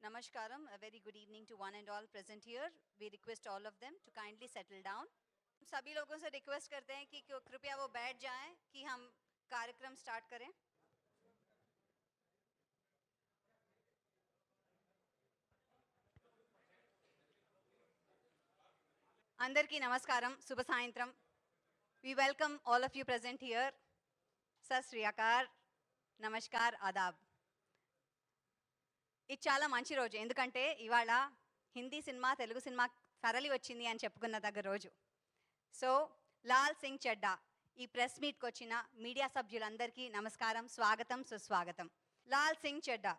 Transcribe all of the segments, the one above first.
Namaskaram, a very good evening to one and all present here. We request all of them to kindly settle down. सभी लोगों से request करते हैं कि कृपया वो बैठ जाएं कि हम कार्यक्रम स्टार्ट करें. अंदरकी नमस्कारम, शुभ सायंत्रम. We welcome all of you present here. Sat Sri Akal, Namaskar, Adab. ఇది చాలా మంచి రోజు, ఎందుకంటే ఇవాళ హిందీ సినిమా తెలుగు సినిమా తరలి వచ్చింది అని చెప్పుకున్న దగ్గర రోజు. సో లాల్ సింగ్ చెడ్డా ఈ ప్రెస్ మీట్కి వచ్చిన మీడియా సభ్యులందరికీ నమస్కారం, స్వాగతం, సుస్వాగతం. లాల్ సింగ్ చెడ్డా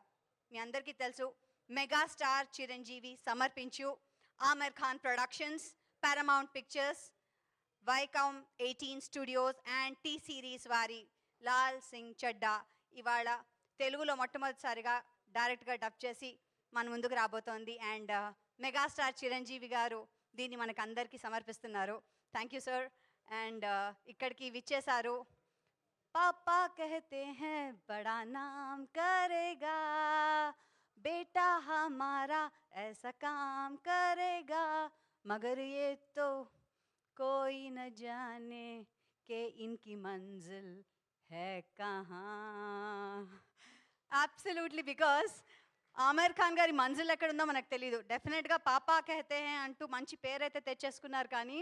మీ అందరికీ తెలుసు, మెగాస్టార్ చిరంజీవి సమర్పించు Aamir Khan productions, Paramount Pictures, Viacom 18 studios and T series వారి లాల్ సింగ్ చెడ్డా ఇవాళ తెలుగులో మొట్టమొదటిసారిగా డైరెక్ట్గా డబ్ చేసి మన ముందుకు రాబోతోంది. అండ్ మెగాస్టార్ చిరంజీవి గారు దీన్ని మనకు అందరికీ సమర్పిస్తున్నారు. Thank you sir. అండ్ ఇక్కడికి విచ్చేశారు. పాపా కహతే హై బడా నామ్ కరేగా, బేటా హమారా ఐసా కామ్ కరేగా, మగర్ యే తో కోయి న జానే కే ఇన్కి మంజిల్ హై కహాం. అబ్సల్యూట్లీ, బికాస్ ఆమిర్ ఖాన్ గారి మంజిల్ ఎక్కడుందో మనకు తెలియదు. డెఫినెట్గా పాపా కహతే హై అంటూ మంచి పేరైతే తెచ్చేసుకున్నారు, కానీ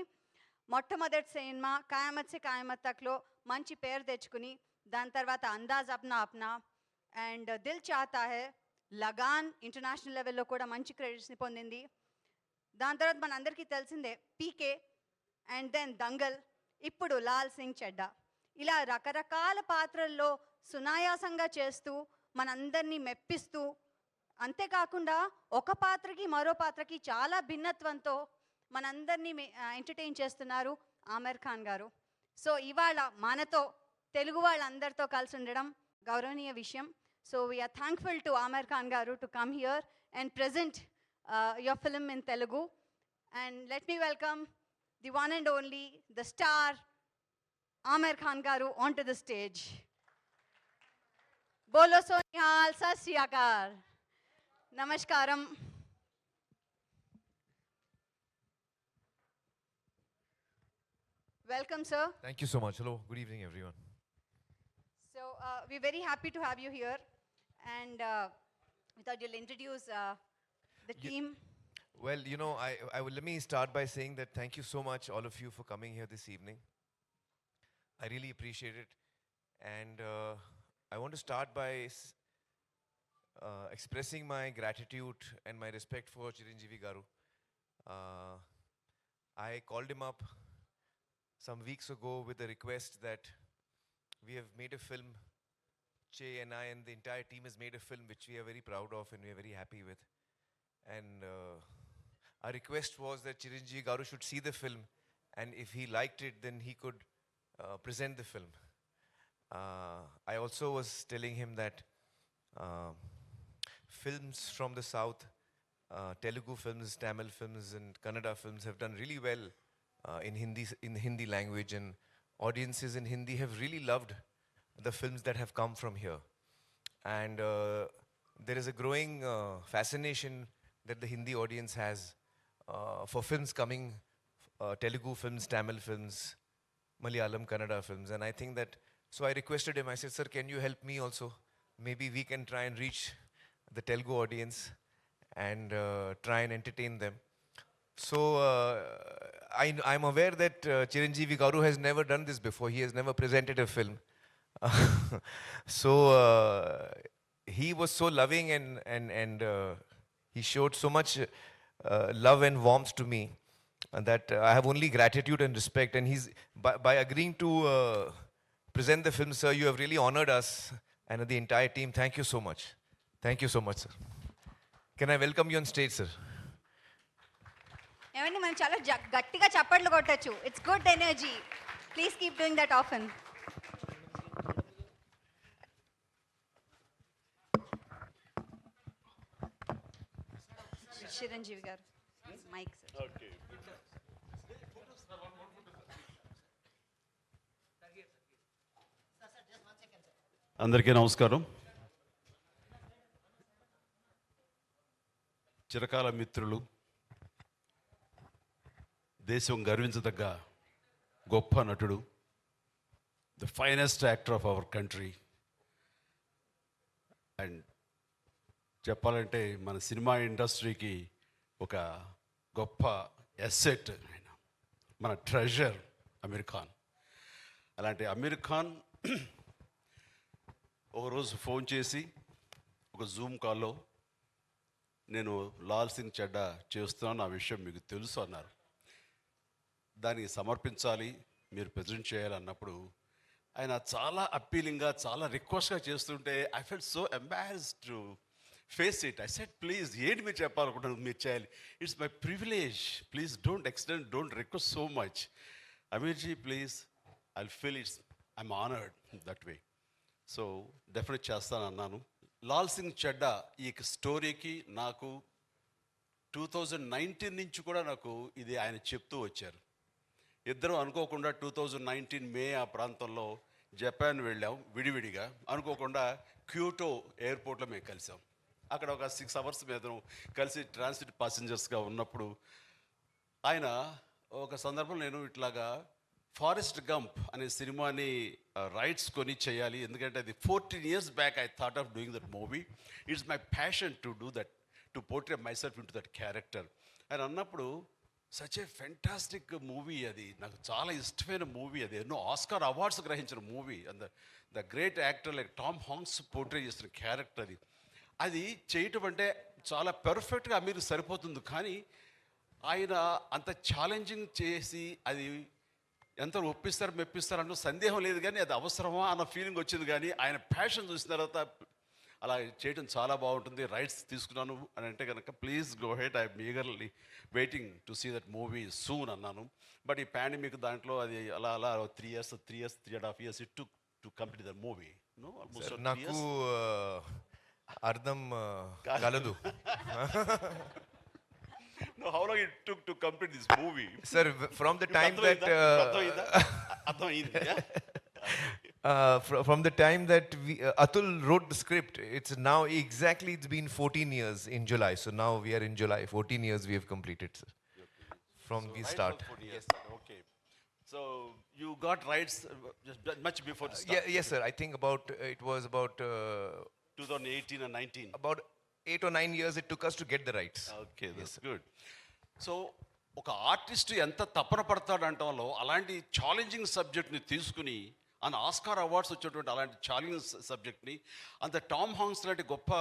మొట్టమొదటి సినిమా ఖయామత్ సే ఖయామత్ తక్లో మంచి పేరు తెచ్చుకుని దాని తర్వాత అందాజ్ అప్నా అప్నా అండ్ దిల్ చాతా హై, లగాన్ ఇంటర్నేషనల్ లెవెల్లో కూడా మంచి క్రెడిట్స్ని పొందింది. దాని తర్వాత మన అందరికీ తెలిసిందే పీకే అండ్ దెన్ దంగల్, ఇప్పుడు లాల్ సింగ్ చెడ్డా. ఇలా రకరకాల పాత్రల్లో సునాయాసంగా చేస్తూ మనందరినీ మెప్పిస్తూ, అంతేకాకుండా ఒక పాత్రకి మరో పాత్రకి చాలా భిన్నత్వంతో మనందరినీ ఎంటర్టైన్ చేస్తున్నారు ఆమిర్ ఖాన్ గారు. సో ఇవాళ మనతో తెలుగు వాళ్ళందరితో కలిసి ఉండడం గౌరవనీయ విషయం. So we are thankful to Aamir Khan గారు to come here and present your film in Telugu. And let me welcome the one and only the star Aamir Khan గారు ఆన్ టు ద స్టేజ్. बोलो सो निहाल, सत श्री अकाल, नमस्कारम. Welcome, sir. Thank you so much. Hello, good evening, everyone. So we're very happy to have you here, and we thought you'll introduce the team. Well, you know, I will, let me start by saying that thank you so much, all of you, for coming here this evening. I really appreciate it, and I want to start by expressing my gratitude and my respect for Chiranjeevi garu. I called him up some weeks ago with a request that we have made a film, Che and I and the entire team has made a film which we are very proud of and we are very happy with. And our request was that Chiranjeevi garu should see the film, and if he liked it, then he could present the film. I also was telling him that films from the south, Telugu films, Tamil films and Kannada films have done really well in Hindi language, and audiences in Hindi have really loved the films that have come from here. And there is a growing fascination that the Hindi audience has for films coming, Telugu films, Tamil films, Malayalam, Kannada films, and I think that, so I requested him, I said, sir, can you help me also? Maybe we can try and reach the Telugu audience and try and entertain them. So I'm aware that Chiranjeevi garu has never done this before. He has never presented a film. So he was so loving and he showed so much love and warmth to me, and that I have only gratitude and respect. And he's by agreeing to present the film, sir, you have really honored us and the entire team. Thank you so much. Thank you so much, sir. Can I welcome you on stage, sir? ఏమండి, మనం చాలా గట్టిగా చప్పట్లు కొట్టచ్చు. It's good energy. Please keep doing that often. Chiranjeevi garu mic sir. Okay, అందరికీ నమస్కారం. చిరకాల మిత్రులు, దేశం గర్వించదగ్గ గొప్ప నటుడు, the finest actor of our country. And చెప్పాలంటే మన సినిమా ఇండస్ట్రీకి ఒక గొప్ప ఎసెట్ ఆయన, మన ట్రెజర్ అమీర్ ఖాన్. అలాంటి అమీర్ ఖాన్ ఒకరోజు ఫోన్ చేసి ఒక జూమ్ కాల్లో నేను లాల్ సింగ్ చెడ్డా చేస్తున్నాను, ఆ విషయం మీకు తెలుసు అన్నారు. దానికి సమర్పించాలి, మీరు ప్రజెంట్ చేయాలన్నప్పుడు ఆయన చాలా అప్పీలింగ్గా, చాలా రిక్వెస్ట్గా చేస్తుంటే I felt so embarrassed to face it. I said please, ఏంటి మీరు చెప్పాలనుకుంటున్నారు, మీరు చేయాలి, it's my privilege, please don't extend, don't request so much. అమీర్జీ please, I feel it's, I'm honoured that way. So definite చేస్తానన్నాను. Lal Singh చెడ్డా ఈ స్టోరీకి నాకు 2019 నుంచి కూడా నాకు ఇది ఆయన చెప్తూ వచ్చారు. ఇద్దరం అనుకోకుండా 2019 మే ఆ ప్రాంతంలో జపాన్ వెళ్ళాం విడివిడిగా. అనుకోకుండా క్యూటో ఎయిర్పోర్ట్లో మేము కలిసాం. అక్కడ ఒక 6 అవర్స్ మీద కలిసి ట్రాన్సిట్ ప్యాసింజర్స్గా ఉన్నప్పుడు ఆయన ఒక సందర్భం, నేను ఇట్లాగా ఫారెస్ట్ గంప్ అనే సినిమాని రైట్స్ కొని చేయాలి, ఎందుకంటే అది 14 years back I thought of doing that movie. It's my passion to do that, to portray my self in to that character అని అన్నప్పుడు సచ్ ఏ ఫెంటాస్టిక్ మూవీ, అది నాకు చాలా ఇష్టమైన మూవీ, అది ఎన్నో ఆస్కార్ అవార్డ్స్ గ్రహించిన movie. And the great actor like Tom Hanks portray చేసిన క్యారెక్టర్ అది. అది చేయటం అంటే చాలా పర్ఫెక్ట్గా అమీర్ సరిపోతుంది. కానీ ఆయన అంత ఛాలెంజింగ్ చేసి అది ఎంత ఒప్పిస్తారు మెప్పిస్తారు అన్న సందేహం లేదు, కానీ అది అవసరమా అన్న ఫీలింగ్ వచ్చింది. కానీ ఆయన ప్యాషన్ చూసిన తర్వాత అలా చేయడం చాలా బాగుంటుంది, రైట్స్ తీసుకున్నాను అని అంటే కనుక please go ahead, I'm eagerly waiting to see that movie soon అన్నాను. బట్ ఈ పాండమిక్ దాంట్లో అది అలా అలా 3.5 years it took to complete the movie. నాకు అర్థం కలదు. No, how long it took to complete this movie? Sir, from the time that from the time that Atul wrote the script, it's now exactly, it's been 14 years in July. So now we are in July. 14 years we have completed, sir. From the start. Yes, okay. So you got rights just much before the start. Yeah, yes, sir. I think about it was about 2018 and 19. about 8 or 9 years it took us to get the rights. Okay, that's good. So ఒక artist ఎంత తపన పడతాడంటంలో అలాంటి challenging సబ్జెక్ట్ని తీసుకుని ఆయన Oscar awards వచ్చేటువంటి అలాంటి challenging సబ్జెక్ట్ని అంత టామ్ హాంక్స్ లాంటి గొప్ప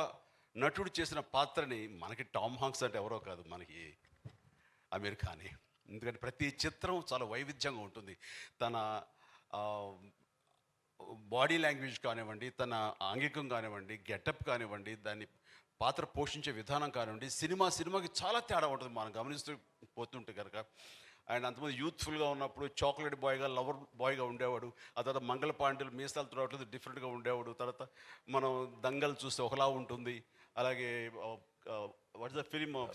నటుడు చేసిన పాత్రని, మనకి టామ్ హాంక్స్ అంటే ఎవరో కాదు, మనకి అమీర్ ఖానే. ఎందుకంటే ప్రతి చిత్రం చాలా వైవిధ్యంగా ఉంటుంది. తన బాడీ లాంగ్వేజ్ కానివ్వండి, తన ఆంగికం కానివ్వండి, గెటప్ కానివ్వండి, దాన్ని పాత్ర పోషించే విధానం కానివ్వండి, సినిమాకి చాలా తేడా ఉంటుంది మనం గమనిస్తూ పోతుంటే కనుక. అండ్ అంతమంది యూత్ఫుల్గా ఉన్నప్పుడు చాక్లెట్ బాయ్గా, లవర్ బాయ్గా ఉండేవాడు. ఆ తర్వాత మంగళ పాండేలు మీసాలు తురవట్లేదు డిఫరెంట్గా ఉండేవాడు. తర్వాత మనం దంగల్ చూస్తే ఒకలా ఉంటుంది. అలాగే what is the film of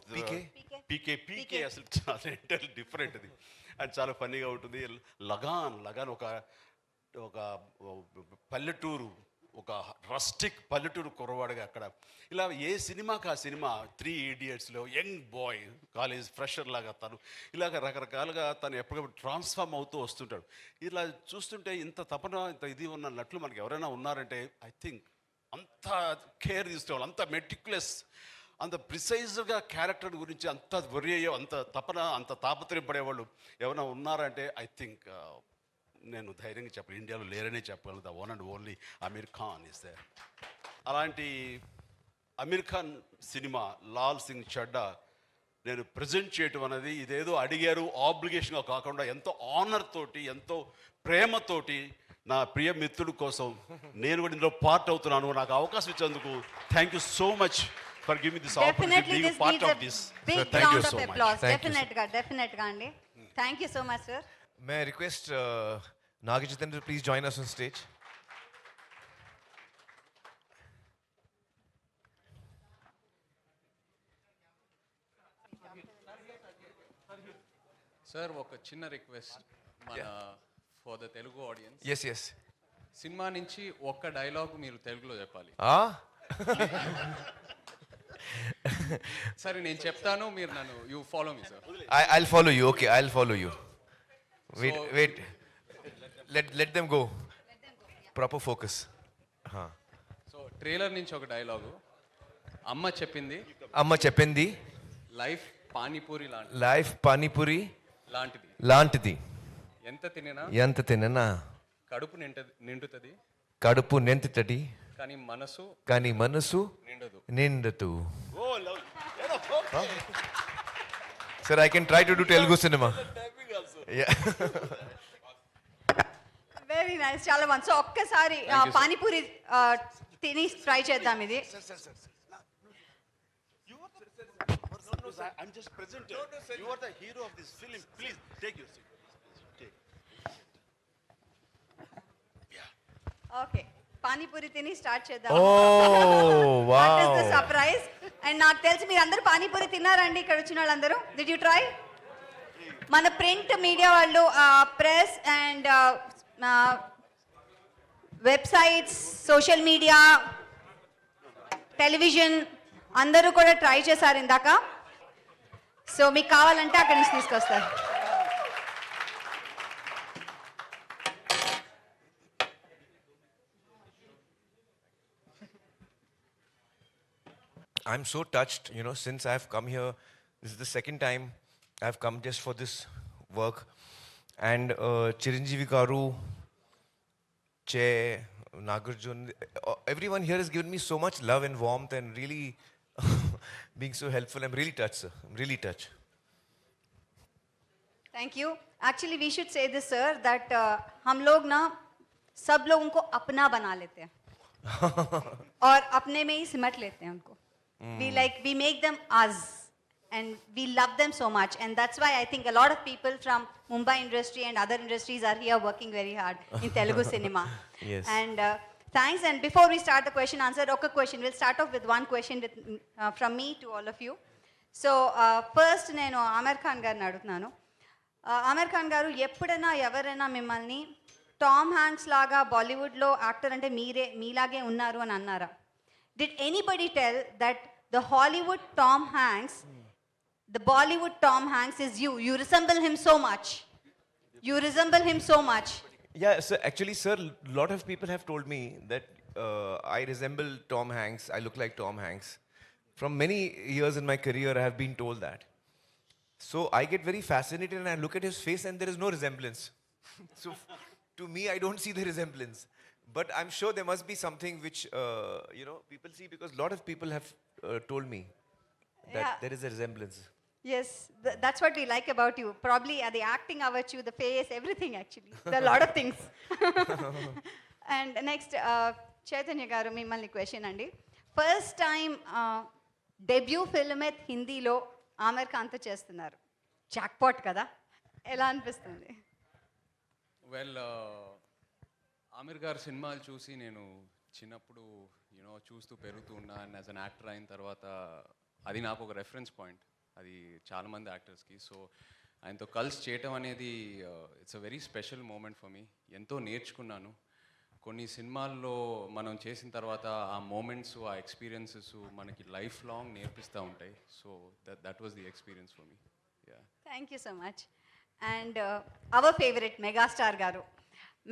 పీకే అసలు చాలా ఎంటైర్లీ డిఫరెంట్ అది. అండ్ చాలా ఫన్నీగా ఉంటుంది. లగాన్ ఒక పల్లెటూరు, ఒక రస్టిక్ పల్లెటూరు కుర్రవాడుగా అక్కడ. ఇలా ఏ సినిమాకి ఆ సినిమా. 3 Idiotsలో యంగ్ బాయ్, కాలేజ్ ఫ్రెషర్ లాగా తను ఇలాగ రకరకాలుగా తను ఎప్పటికప్పుడు ట్రాన్స్ఫార్మ్ అవుతూ వస్తుంటాడు. ఇలా చూస్తుంటే ఇంత తపన, ఇంత ఇది ఉన్న నటులు మనకి ఎవరైనా ఉన్నారంటే ఐ థింక్ అంత కేర్ తీసుకోవాలి, అంత మెటిక్యులస్, అంత ప్రిసైజ్గా క్యారెక్టర్ గురించి అంత వరి అయ్యే, అంత తపన, అంత తాపత్రయపడేవాళ్ళు ఎవరైనా ఉన్నారంటే ఐ థింక్ నేను ధైర్యంగా చెప్పాలి, ఇండియాలో లేరనే చెప్పగలను. The one and only Aamir Khan is there. అలాంటి అమీర్ ఖాన్ సినిమా లాల్ సింగ్ చెడ్డా నేను ప్రజెంట్ చేయటం అనేది ఇదేదో అడిగారు ఆబ్లిగేషన్గా కాకుండా ఎంతో ఆనర్ తోటి, ఎంతో ప్రేమతోటి, నా ప్రియ మిత్రుడి కోసం నేను కూడా ఇందులో పార్ట్ అవుతున్నాను. నాకు అవకాశం ఇచ్చేందుకు thank you so much for giving this opportunity being part of this. Thank you so much. డెఫినెట్గా అండి. Thank you so much sir. May I request Naga Chaitanya to please join us on stage? Sir, ఒక చిన్న request మన for the Telugu audience. Yes. Cinema నుంచి ఒక్క dialogue మీరు తెలుగులో చెప్పాలి. సరే నేను చెప్తాను, మీరు నన్ను you follow me sir. I'll follow you. Okay, I'll follow you. Wait, So- wait. Let them go. Proper focus. Huh. So trailer నుంచి ఒక డైలాగు, అమ్మ చెప్పింది అమ్మ చెప్పింది లైఫ్ పానీపూరి లాంటిది లైఫ్ పానీపూరి లాంటిది, లాంటిది. ఎంత తినినా ఎంత తిననా కడుపు నిండుతుంది, కడుపు నిండుతది కానీ మనసు కానీ మనసు నిండదు. నిండదు. Sir, I can try to do Telugu cinema. Yeah. Very nice, చాలా బాగుంది. సో ఒక్కసారి పానీపూరి తిని ట్రై చేద్దాం ఇది. I'm just presenting. You are the hero of this film. Please take your seat. Take. Okay, panipuri తిని స్టార్ట్ చేద్దాం. Oh, that is the wow. Surprise. And నాకు తెలిసి మీరు అందరూ పానీపూరి తిన్నారండి ఇక్కడ వచ్చిన వాళ్ళందరూ. Did you try? మన ప్రింట్ మీడియా వాళ్ళు, press and websites, social media, television అందరూ కూడా ట్రై చేశారు ఇందాక. సో మీకు కావాలంటే అక్కడి నుంచి తీసుకొస్తారు. I'm so touched, since I've come here, this is the second time I've come just for this work. And Chiranjeevi Garu, Che, Nagarjun, everyone here has given me so much love and warmth and really being so helpful. I'm really touched, sir. I'm really touched. Thank you. Actually we should say this sir that हम लोग ना सब लोगों को अपना बना लेते हैं और अपने में ही सिमट लेते हैं उनको. We make them us and we love them so much, and that's why I think a lot of people from Mumbai industry and other industries are here working very hard in Telugu cinema. Yes. And thanks. And before we start the question answer, okay, question, we'll start off with one question from me to all of you. So first నేను ఆమీర్ ఖాన్ గారిని అడుగుతున్నాను. ఆమీర్ ఖాన్ గారు, ఎప్పుడైనా ఎవరైనా మిమ్మల్ని Tom Hanks లాగా బాలీవుడ్లో actor అంటే మీలాగే ఉన్నారు అని అన్నారా? Did anybody tell that the Hollywood Tom Hanks, the Bollywood Tom Hanks is you? You resemble him so much. You resemble him so much. Yeah, so actually, sir, a lot of people have told me that I resemble Tom Hanks. I look like Tom Hanks. From many years in my career, I have been told that. So I get very fascinated and I look at his face and there is no resemblance. So to me, I don't see the resemblance. But I'm sure there must be something which, people see, because a lot of people have told me that Yeah. there is a resemblance. Yes, that's what we like about you. Probably the acting about you, the face, everything actually. There are a lot of things. And next, Chaitanya garu, mimmalni question andi. First time debut film at Hindilo Aamir Khan తో చేస్తున్నారు. Jackpot కదా, ఎలా అనిపిస్తుంది? Well, Aamir గారి సినిమాలు చూసి నేను చిన్నప్పుడు చూస్తూ పెరుగుతూ ఉన్నా. అండ్ యాజ్ అన్ యాక్టర్ అయిన తర్వాత అది నాకు ఒక రెఫరెన్స్ పాయింట్, అది చాలామంది యాక్టర్స్కి. సో ఆయనతో కలిసి చేయటం అనేది it's a very special moment for me. ఎంతో నేర్చుకున్నాను. కొన్ని సినిమాల్లో మనం చేసిన తర్వాత ఆ మూమెంట్స్, ఆ ఎక్స్పీరియన్సెస్ మనకి లైఫ్ లాంగ్ నేర్పిస్తూ ఉంటాయి. So that was the experience for me. Thank you so much. And our favourite megastar గారు.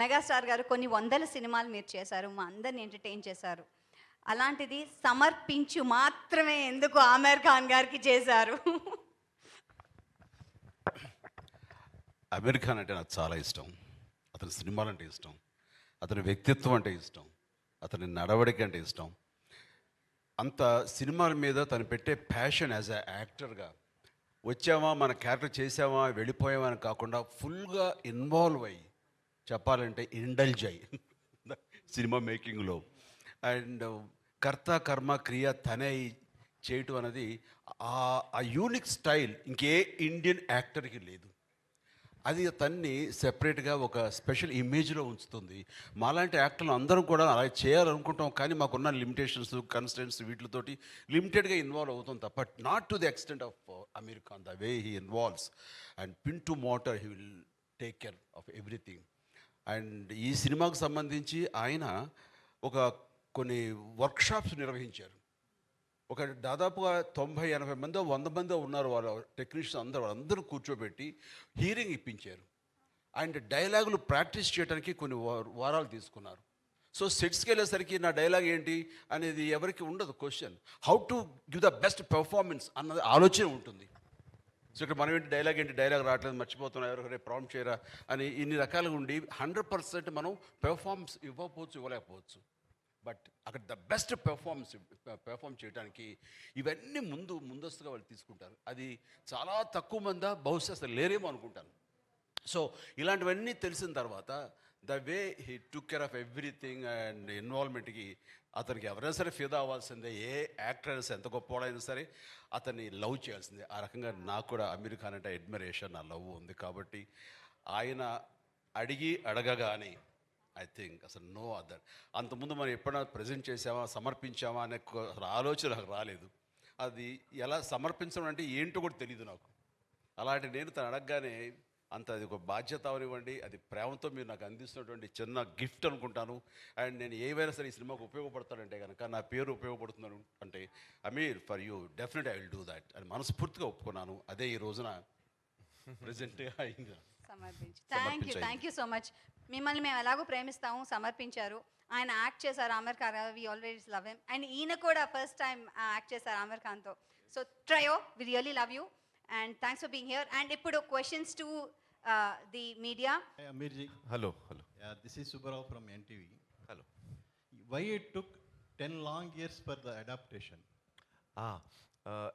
మెగాస్టార్ గారు కొన్ని వందల సినిమాలు మీరు చేశారు, మా అందరిని ఎంటర్టైన్ చేశారు. అలాంటిది సమర్పించు మాత్రమే ఎందుకు ఆమీర్ ఖాన్ గారికి చేశారు? అమీర్ ఖాన్ అంటే నాకు చాలా ఇష్టం. అతని సినిమాలు అంటే ఇష్టం, అతని వ్యక్తిత్వం అంటే ఇష్టం, అతని నడవడిక అంటే ఇష్టం. అంత సినిమాల మీద తను పెట్టే ప్యాషన్ యాజ్ ఎ యాక్టర్గా, వచ్చామా మన క్యారెక్టర్ చేసామా వెళ్ళిపోయామా అని కాకుండా ఫుల్గా ఇన్వాల్వ్ అయ్యి, చెప్పాలంటే ఇండల్జ్ అయ్యి సినిమా మేకింగ్లో, అండ్ కర్త కర్మ క్రియ తనే చేయటం అనేది ఆ యూనిక్ స్టైల్ ఇంకే ఇండియన్ యాక్టర్కి లేదు. అది తన్ని సెపరేట్గా ఒక స్పెషల్ ఇమేజ్లో ఉంచుతుంది. మాలాంటి యాక్టర్లు అందరం కూడా అలా చేయాలనుకుంటాం, కానీ మాకున్న లిమిటేషన్స్, కన్స్టెంట్స్ వీటితోటి లిమిటెడ్గా ఇన్వాల్వ్ అవుతాం తప్ప not to the extent of Aamir Khan, the way he involves and pin to motor he will take care of everything. And ఈ సినిమాకు సంబంధించి ఆయన కొన్ని వర్క్షాప్స్ నిర్వహించారు. ఒక దాదాపుగా 90-80 మందో 100 మందో ఉన్నారు, వాళ్ళ టెక్నీషియన్స్ వాళ్ళందరూ కూర్చోబెట్టి హీరింగ్ ఇప్పించారు. అండ్ డైలాగులు ప్రాక్టీస్ చేయడానికి కొన్ని వారాలు తీసుకున్నారు. సో సెట్స్కి వెళ్ళేసరికి నా డైలాగ్ ఏంటి అనేది ఎవరికి ఉండదు question. How to give the best performance అన్నది ఆలోచన ఉంటుంది. సో ఇక్కడ మనం ఏంటి డైలాగ్ రావట్లేదు, మర్చిపోతున్నాం, ఎవరికైనా ప్రాంప్ట్ చేయరా అని ఇన్ని రకాలుగా ఉండి 100% మనం పెర్ఫార్మెన్స్ ఇవ్వలేకపోవచ్చు. బట్ అక్కడ ద బెస్ట్ పెర్ఫామ్ చేయడానికి ఇవన్నీ ముందస్తుగా వాళ్ళు తీసుకుంటారు. అది చాలా తక్కువ మంది బహుశా అసలు లేరేమో అనుకుంటాను. సో ఇలాంటివన్నీ తెలిసిన తర్వాత the way he took care of everything and ఇన్వాల్వ్మెంట్కి అతనికి ఎవరైనా సరే ఫిదా అవ్వాల్సిందే. ఏ యాక్టర్ అయినా సరే, ఎంత గొప్పవాడైనా సరే అతన్ని లవ్ చేయాల్సిందే. ఆ రకంగా నాకు కూడా అమీర్ ఖాన్ అంటే అడ్మిరేషన్, నా లవ్ ఉంది. కాబట్టి ఆయన అడగగానే ఐ థింక్ అసలు నో అదర్. అంతకుముందు మనం ఎప్పుడైనా ప్రజెంట్ చేసామా, సమర్పించామా అనే అసలు ఆలోచన నాకు రాలేదు. అది ఎలా సమర్పించడం అంటే ఏంటో కూడా తెలియదు నాకు. అలాంటి నేను తను అడగగానే అది ఒక బాధ్యత అవనివ్వండి, అది ప్రేమతో మీరు నాకు అందిస్తున్నటువంటి చిన్న గిఫ్ట్ అనుకుంటాను. అండ్ నేను ఏవైనా సరే ఈ సినిమాకు ఉపయోగపడతానంటే కనుక, నా పేరు ఉపయోగపడుతున్నాను అంటే Aamir for you definite I will do that అని మనస్ఫూర్తిగా ఒప్పుకున్నాను. అదే ఈ రోజున ప్రెజెంట్ అయింది. Thank you so much. మిమ్మల్ని మేము ఎలాగో ప్రేమిస్తాము, సమర్పించారు. ఆయన యాక్ట్ చేశారు Aamir Khan, we always love him. And ఈయన కూడా ఫస్ట్ టైం యాక్ట్ చేశారు ఆమిర్ ఖాన్తో. So trio, we really love you and thanks for being here. And ఇప్పుడు questions to the media. Aamir ji. Hello. Yeah, this is Subbarao from NTV. Hello. Why it took 10 long years for the adaptation?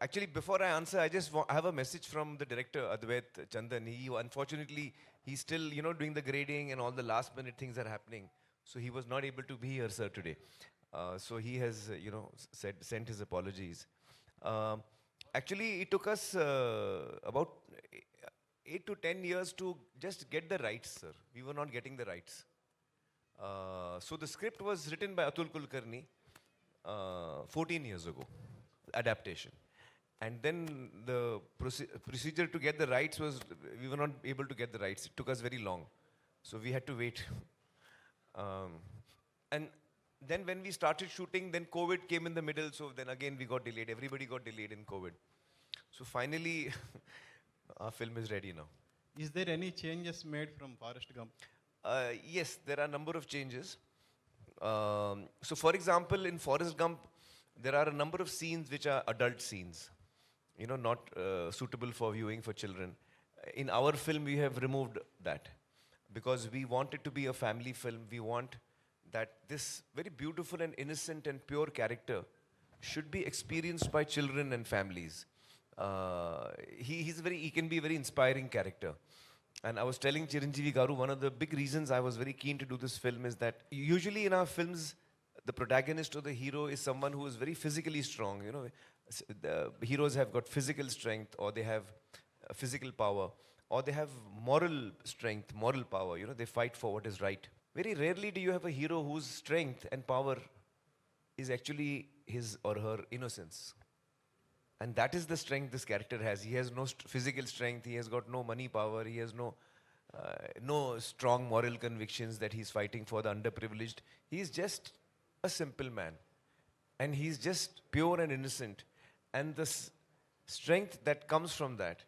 Actually, before I answer, I have a message from the director, Advait Chandan. Unfortunately, he's still, doing the grading and all the last minute things are happening. So he was not able to be here, sir, today. So he has, sent his apologies. Actually, it took us about 8 to 10 years to just get the rights, sir. We were not getting the rights. So the script was written by Atul Kulkarni 14 years ago, adaptation. And then the procedure to get the rights was, we were not able to get the rights. It took us very long. So we had to wait. And then when we started shooting, then COVID came in the middle. So then again we got delayed. Everybody got delayed in COVID. So finally, our film is ready now. Is there any changes made from Forrest Gump? Yes, there are a number of changes. So for example, in Forrest Gump, there are a number of scenes which are adult scenes, not suitable for viewing for children. In our film, we have removed that because we want it to be a family film. We want that this very beautiful and innocent and pure character should be experienced by children and families. He can be a very inspiring character. And I was telling Chiranjeevi Garu, one of the big reasons I was very keen to do this film is that usually in our films, the protagonist or the hero is someone who is very physically strong. The heroes have got physical strength, or they have physical power, or they have moral strength, moral power. They fight for what is right. Very rarely do you have a hero whose strength and power is actually his or her innocence. And that is the strength this character has. He has no physical strength, he has got no money power, he has no strong moral convictions that he's fighting for the underprivileged. He's just a simple man. And he's just pure and innocent. And the strength that comes from that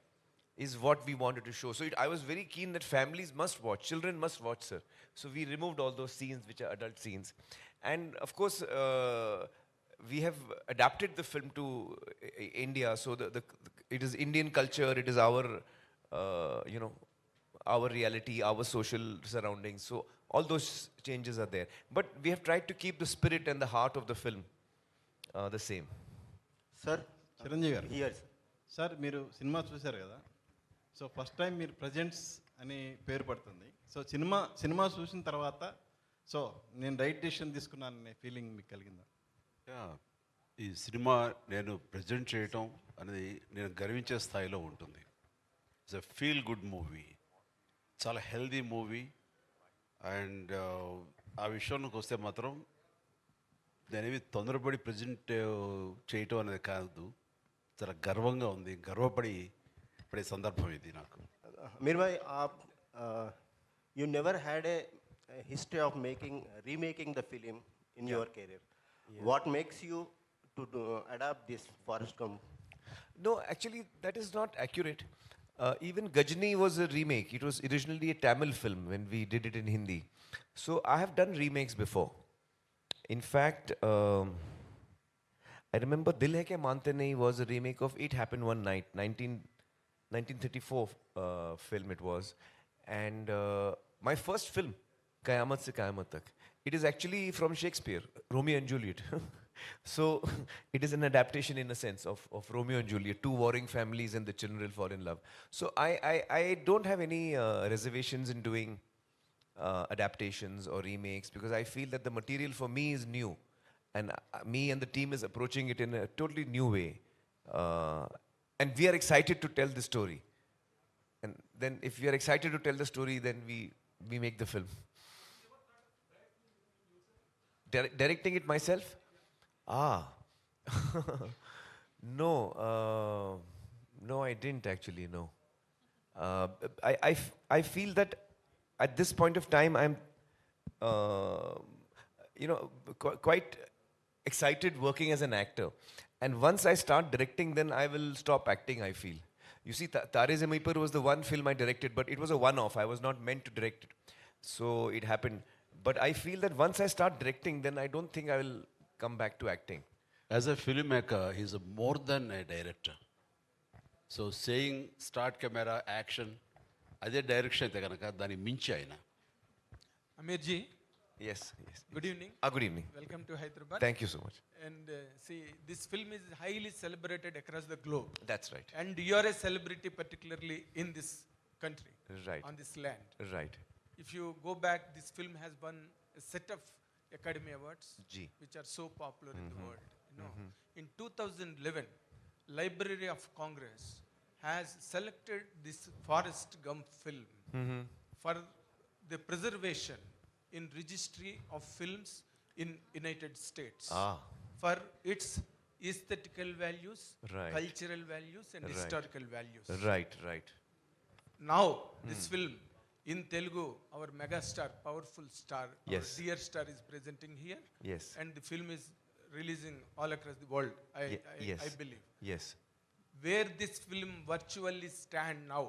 is what we wanted to show. So I was very keen that families must watch, children must watch, sir. So we removed all those scenes which are adult scenes. And of course, we have adapted the film to India. So it is Indian culture, it is our, our reality, our social surroundings. So all those changes are there. But we have tried to keep the spirit and the heart of the film the same. Sir, Chiranjeevi గారు, here. Sir మీరు cinema చూశారు కదా, so first time మీరు presents అని పేరు పడుతుంది. So cinema చూసిన తర్వాత సో నేను రైట్ డెసిషన్ తీసుకున్నాననే ఫీలింగ్ మీకు కలిగిందా? ఈ సినిమా నేను ప్రజెంట్ చేయటం అనేది నేను గర్వించే స్థాయిలో ఉంటుంది. It's a feel good movie, చాలా హెల్దీ మూవీ. అండ్ ఆ విషయంలోకి వస్తే మాత్రం నేనేమి తొందరపడి ప్రజెంట్ చేయటం అనేది కాదు, చాలా గర్వంగా ఉంది, గర్వపడి పడే సందర్భం ఇది నాకు. Aamir bhai, you never had a history of remaking the film in your career. What makes you adapt this Forrest Gump? No, actually, that is not accurate. Even Gajni was a remake. It was originally a Tamil film when we did it in Hindi. So I have done remakes before. In fact, I remember Dil Hai Ke Mante Nahi was a remake of It Happened One Night, 1934 film it was. And my first film, Kayamat Se Kayamat Tak, it is actually from Shakespeare, Romeo and Juliet. So it is an adaptation in a sense of Romeo and Juliet, two warring families and the children fall in love. So I don't have any reservations in doing adaptations or remakes because I feel that the material for me is new and me and the team is approaching it in a totally new way. And we are excited to tell the story. And then if we are excited to tell the story, then we make the film. Directing it myself? Ah. No. No, I didn't actually, no. I feel that at this point of time, I'm, quite excited working as an actor. And once I start directing, then I will stop acting, I feel. You see, Tare Zameen Par was the one film I directed, but it was a one-off. I was not meant to direct it. So it happened. But I feel that once I start directing, then I don't think I will come back to acting. As a filmmaker, he's more than a director. So saying start camera, action, అదే direction అయితే కనుక దాన్ని మించి ఆయన. Aamir ji, Yes. good evening. Good evening. Welcome to Hyderabad. Thank you so much. And see, this film is highly celebrated across the globe. That's right. And you are a celebrity, particularly in this country, Right. on this land. Right. If you go back, this film has won a set of Academy Awards, Ji. which are so popular in the world. You know, in 2011, Library of Congress has selected this Forrest Gump film for the preservation in registry of films in United States for its aesthetical values, Right. cultural values, and Right. historical values. Right. Now, this film in Telugu, our mega star, powerful star, Yes. our dear star is presenting here. Yes. And the film is releasing all across the world, Yes. I believe. Yes. Where this film virtually stand now,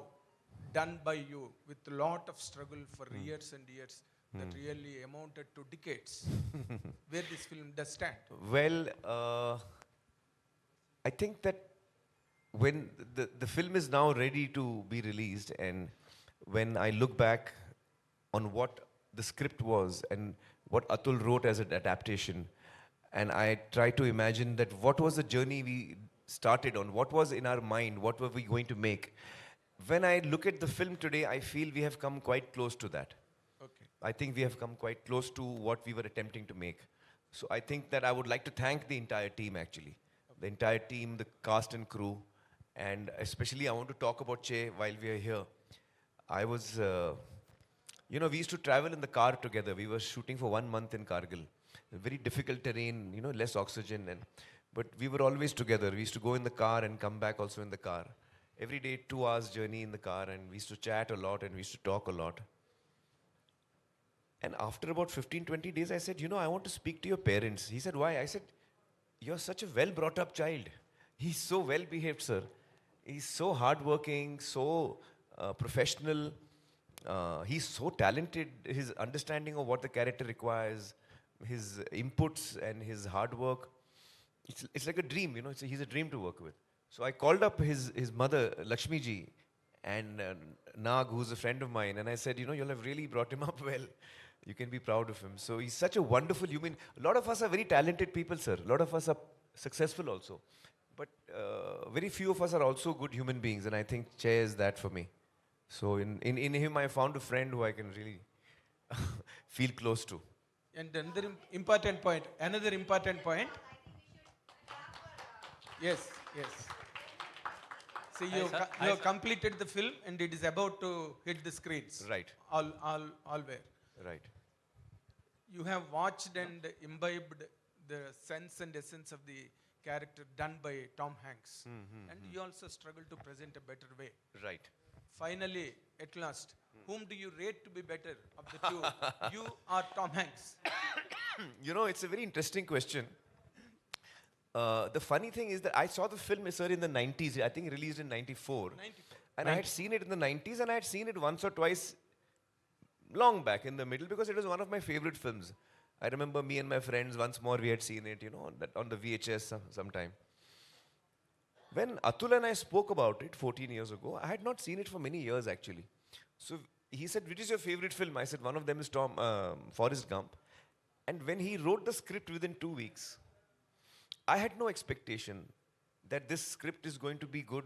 done by you with a lot of struggle for years and years, that really amounted to decades. Where this film does stand. Well, I think that when the film is now ready to be released, and when I look back on what the script was and what Atul wrote as an adaptation, and I try to imagine that what was the journey we started on, what was in our mind, what were we going to make. When I look at the film today, I feel we have come quite close to that. Okay. I think we have come quite close to what we were attempting to make. So I think that I would like to thank the entire team actually. The entire team, the cast and crew, and especially I want to talk about Che while we are here. I was, we used to travel in the car together. We were shooting for 1 month in Kargil. Very difficult terrain, less oxygen, but we were always together. We used to go in the car and come back also in the car. Every day, 2 hours journey in the car, and we used to chat a lot and we used to talk a lot. And after about 15, 20 days, I said, I want to speak to your parents. He said, why? I said, you're such a well brought up child. He's so well behaved, sir. He's so hardworking, so professional. He's so talented. His understanding of what the character requires, his inputs and his hard work. It's like a dream, he's a dream to work with. So I called up his mother, Lakshmi ji, and Naga, who's a friend of mine, and I said, you'll have really brought him up well. You can be proud of him. So he's such a wonderful human. A lot of us are very talented people, sir. A lot of us are successful also. But very few of us are also good human beings, and I think Che is that for me. So in him, I found a friend who I can really feel close to. And another important point. Yes. See, you have completed the film and it is about to hit the screens. Right. All where. Right. You have watched and imbibed the sense and essence of the character done by Tom Hanks. And you also struggle to present a better way. Right. Finally, at last, whom do you rate to be better of the two? You or Tom Hanks? It's a very interesting question. the funny thing is that I saw the film, sir, in the 90s. I think released in 94. 94. And I had seen it in the 90s, and I had seen it once or twice long back in the middle because it was one of my favorite films. I remember me and my friends, once more we had seen it, you know, on the VHS sometime. When Atul and I spoke about it 14 years ago, I had not seen it for many years actually. So he said, which is your favorite film? I said, one of them is Forrest Gump. And when he wrote the script within 2 weeks, I had no expectation that this script is going to be good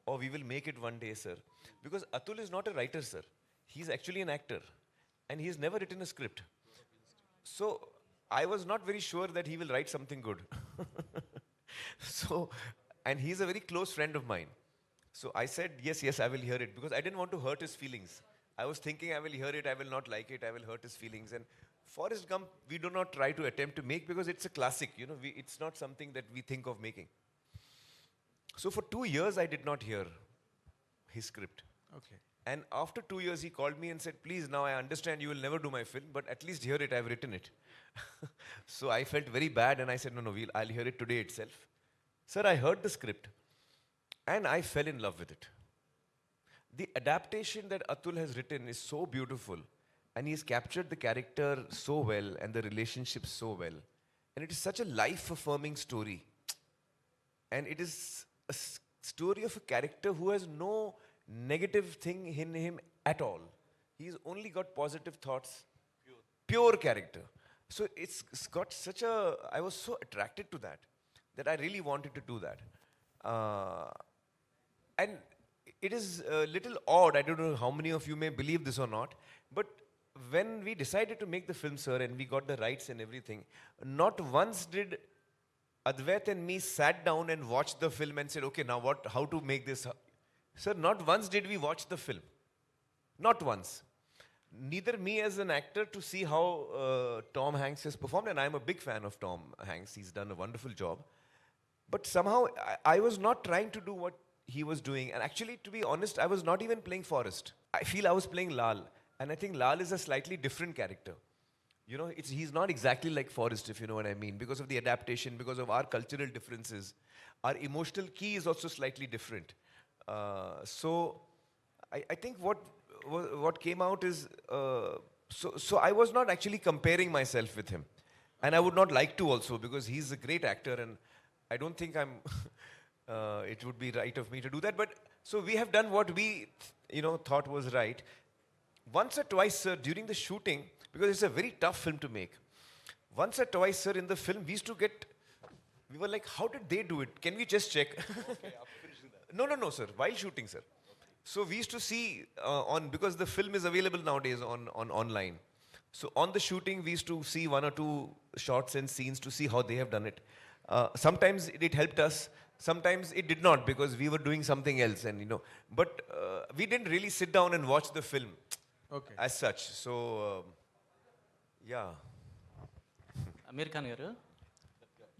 or we will make it one day, sir. Because Atul is not a writer, sir. He's actually an actor. And he has never written a script. So I was not very sure that he will write something good. So, and he's a very close friend of mine. So I said, yes, I will hear it. Because I didn't want to hurt his feelings. I was thinking I will hear it, I will not like it, I will hurt his feelings. And Forrest Gump, we do not try to attempt to make because it's a classic, you know, it's not something that we think of making. So for 2 years, I did not hear his script. Okay. And after 2 years, he called me and said, please, now I understand you will never do my film, but at least hear it, I've written it. So I felt very bad and I said, no, I'll hear it today itself. Sir, I heard the script and I fell in love with it. The adaptation that Atul has written is so beautiful and he's captured the character so well and the relationship so well. And it is such a life-affirming story. And it is a story of a character who has no negative thing in him at all. He's only got positive thoughts. Pure character. So it's got such a... I was so attracted to that I really wanted to do that. And it is a little odd, I don't know how many of you may believe this or not, but when we decided to make the film, sir, and we got the rights and everything, not once did Advait and me sat down and watched the film and said, okay, now how to make this? Sir, not once did we watch the film. Not once. Neither me as an actor to see how Tom Hanks has performed, and I'm a big fan of Tom Hanks. He's done a wonderful job. But somehow, I was not trying to do what he was doing. And actually, to be honest, I was not even playing Forrest. I feel I was playing Laal. And I think Laal is a slightly different character. You know, he's not exactly like Forrest, if you know what I mean, because of the adaptation, because of our cultural differences. Our emotional key is also slightly different. So I think what came out is, so I was not actually comparing myself with him. And I would not like to also, because he's a great actor and I don't think it would be right of me to do that. But so we have done what we, thought was right. Once or twice, sir, during the shooting, because it's a very tough film to make. Once or twice, sir, in the film, we were like, how did they do it? Can we just check? Okay, after finishing that. No, sir, while shooting, sir. So we used to see because the film is available nowadays on online. So on the shooting, we used to see 1 or 2 shots and scenes to see how they have done it. Sometimes it helped us. Sometimes it did not because we were doing something else, but we didn't really sit down and watch the film as such. So, yeah. Aamir Khan garu,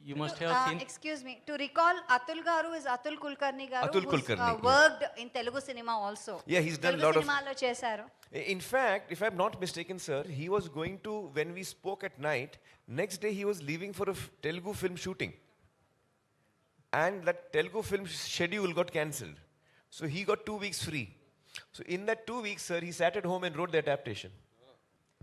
you must have seen. Excuse me. To recall, Atul Garu is Atul Kulkarni Garu, Atul who's Kulkarni, worked in Telugu cinema also. Yeah, he's done a Telugu lot of... cinema lo chesaru. In fact, if I'm not mistaken, sir, he was going to, when we spoke at night, next day he was leaving for a Telugu film shooting. And that Telugu film schedule got cancelled. So he got 2 weeks free. So in that 2 weeks, sir, he sat at home and wrote the adaptation.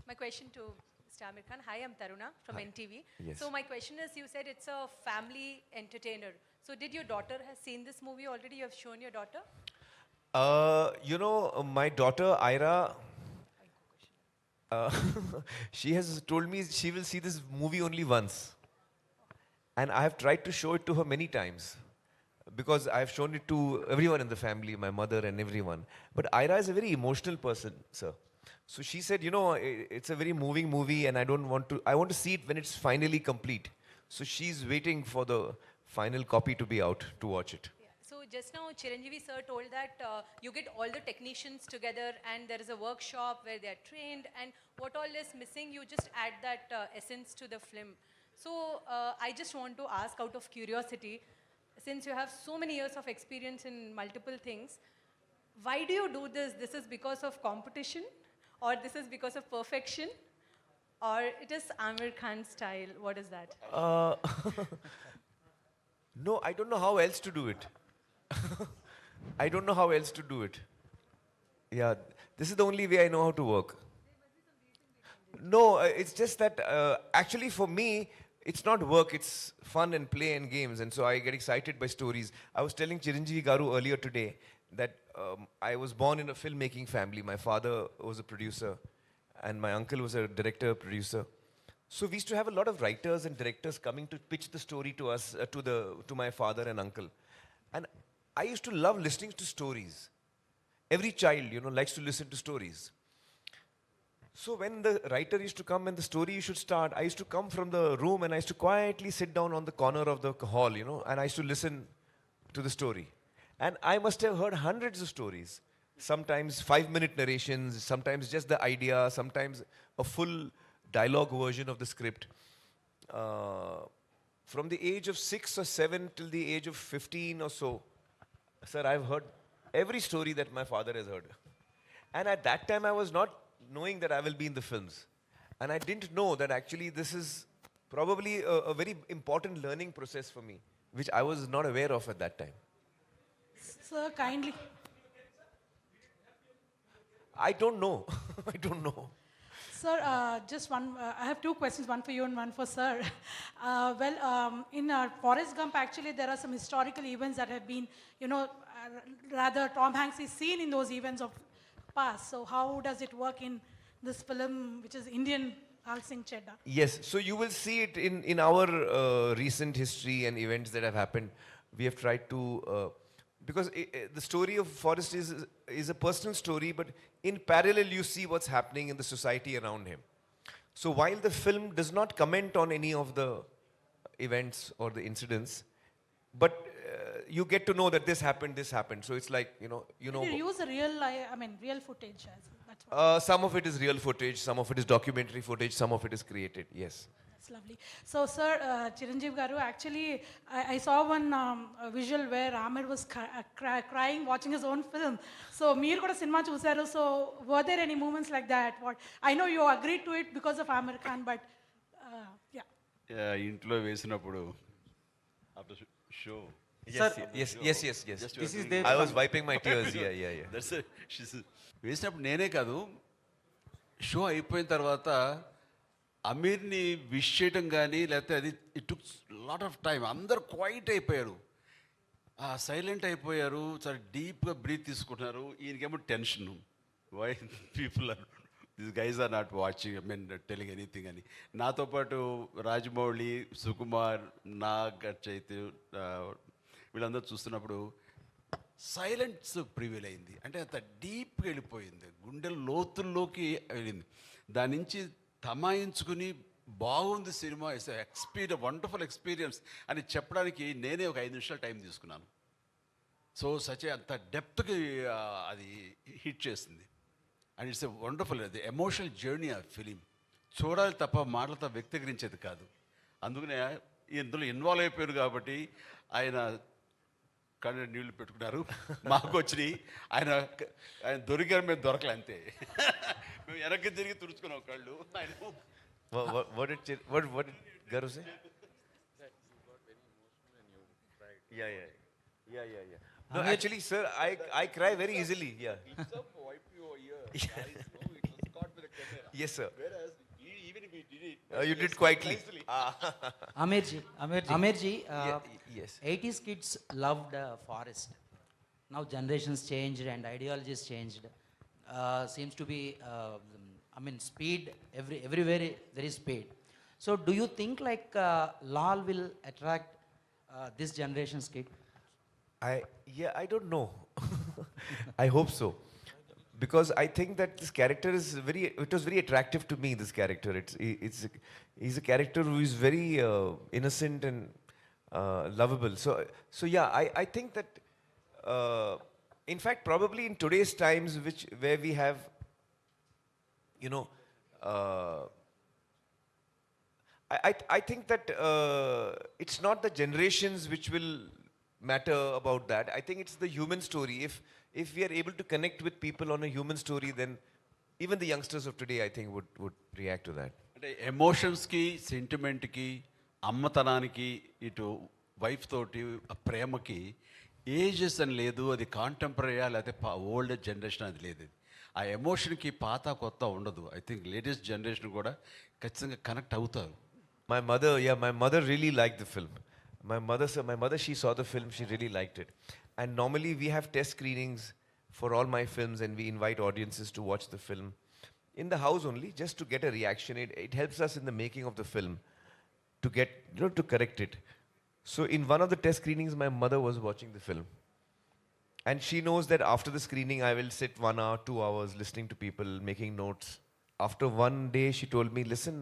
My question to Mr. Aamir Khan. Hi, I'm Taruna from NTV. Yes. So my question is, you said it's a family entertainer. So did your daughter has seen this movie already? You have shown your daughter? My daughter, Ira, she has told me she will see this movie only once. And I have tried to show it to her many times. Because I have shown it to everyone in the family, my mother and everyone. But Ira is a very emotional person, sir. So she said, it's a very moving movie and I want to see it when it's finally complete. So she's waiting for the final copy to be out to watch it. Yeah. So just now Chiranjeevi sir told that you get all the technicians together and there is a workshop where they are trained, and what all is missing, you just add that essence to the film. So I just want to ask out of curiosity, since you have so many years of experience in multiple things, why do you do this? This is because of competition, or this is because of perfection, or it is Aamir Khan style? What is that? No, I don't know how else to do it. I don't know how else to do it. Yeah, this is the only way I know how to work. No, it's just that actually for me, it's not work, it's fun and play and games. And so I get excited by stories. I was telling Chiranjeevi Garu earlier today that I was born in a filmmaking family. My father was a producer, and my uncle was a director, producer. So we used to have a lot of writers and directors coming to pitch the story to us, to my father and uncle. And I used to love listening to stories. Every child, likes to listen to stories. So when the writer used to come and the story should start, I used to come from the room and I used to quietly sit down on the corner of the hall, and I used to listen to the story. And I must have heard hundreds of stories. Sometimes 5-minute narrations, sometimes just the idea, sometimes a full dialogue version of the script. From the age of 6 or 7 till the age of 15 or so, sir, I've heard every story that my father has heard. And at that time, I was not knowing that I will be in the films. And I didn't know that actually this is probably a very important learning process for me, which I was not aware of at that time. Sir, kindly. I don't know. I don't know. Sir, just one, I have two questions, one for you and one for sir. In Forrest Gump, actually, there are some historical events that have been, rather Tom Hanks is seen in those events of past. So how does it work in this film, which is Indian Laal Singh Chadda? Yes, so you will see it in our recent history and events that have happened. We have tried to, because the story of Forrest is a personal story, but in parallel you see what's happening in the society around him. So while the film does not comment on any of the events or the incidents, but you get to know that this happened. So it's like, Did you use a real footage? That's some of it is real footage, some of it is documentary footage, some of it is created, yes. That's lovely. So, sir, Chiranjeevi Garu, actually, I saw one visual where Aamir was crying watching his own film. So, meer kuda cinema chusaru. So, were there any moments like that? I know you agreed to it because of Aamir Khan, but yeah. ఇంట్లో వేసినప్పుడు after show. Yes. This is I was wiping my tears. Yeah. That's it. వేసినప్పుడు నేనే కాదు, show అయిపోయిన తర్వాత అమీర్ని wish చేయడం కానీ లేకపోతే అది it took lot of time. అందరు క్వైట్ అయిపోయారు, సైలెంట్ అయిపోయారు, చాలా డీప్గా బ్రీత్ తీసుకుంటున్నారు. ఈయనకేమో tension, why people are this guys are not watching telling anything అని. నాతో పాటు రాజమౌళి, సుకుమార్, నాగ్, చైతన్య వీళ్ళందరూ చూస్తున్నప్పుడు సైలెన్స్ ప్రివేల్ అయింది. అంటే అంత డీప్గా వెళ్ళిపోయింది, గుండెల లోతుల్లోకి వెళ్ళింది. దాని నుంచి తమాయించుకుని బాగుంది సినిమా, ఇట్స్ వండర్ఫుల్ ఎక్స్పీరియన్స్ అని చెప్పడానికి నేనే ఒక 5 నిమిషాలు టైం తీసుకున్నాను. సో అంత డెప్త్కి అది హిట్ చేసింది. అండ్ ఇట్స్ ఎ వండర్ఫుల్, అది ఎమోషనల్ జర్నీ ఆ ఫిలిం. చూడాలి తప్ప మాటలతో వ్యక్తీకరించేది కాదు. అందుకనే ఇందులో ఇన్వాల్వ్ అయిపోయారు కాబట్టి ఆయన కళ్ళు నీళ్లు పెట్టుకున్నారు, మాకు వచ్చినాయి. ఆయన దొరికారు, మేము దొరకలే అంతే. మేము వెనక్కి తిరిగి తుడుచుకున్నాం కళ్ళు. ఆయన What did Garu say? Yeah. No, actually, sir, I cry very easily. Yeah. wipe your ear. It was caught with a camera. Yes, sir. Whereas even if we did it, You did quietly. Amirji, Yes. 80s kids loved Forest. Now generations changed and ideologies changed. Seems to be, speed, everywhere there is speed. So do you think like Laal will attract this generation's kid? I don't know. I hope so. Because I think that this character is it was very attractive to me, this character. He's a character who is very innocent and lovable. So yeah, I think that, in fact, probably in today's times, where we have, I think that it's not the generations which will matter about that. I think it's the human story. If we are able to connect with people on a human story, then even the youngsters of today, I think, would react to that. అంటే ఎమోషన్స్కి, సెంటిమెంట్కి, అమ్మతనానికి, ఇటు wife తోటి ఆ ప్రేమకి ages అని లేదు, అది కాంటెంపరీయా లేకపోతే old generation అది లేదు. ఆ ఎమోషన్కి పాత కొత్త ఉండదు. ఐ థింక్ లేటెస్ట్ జనరేషన్ కూడా ఖచ్చితంగా కనెక్ట్ అవుతారు. My mother really liked the film. My mother, she saw the film, she really liked it. And normally we have test screenings for all my films, and we invite audiences to watch the film in the house only, just to get a reaction. It helps us in the making of the film to get, to correct it. So in one of the test screenings, my mother was watching the film. And she knows that after the screening, I will sit 1 hour, 2 hours listening to people, making notes. After one day, she told me, listen,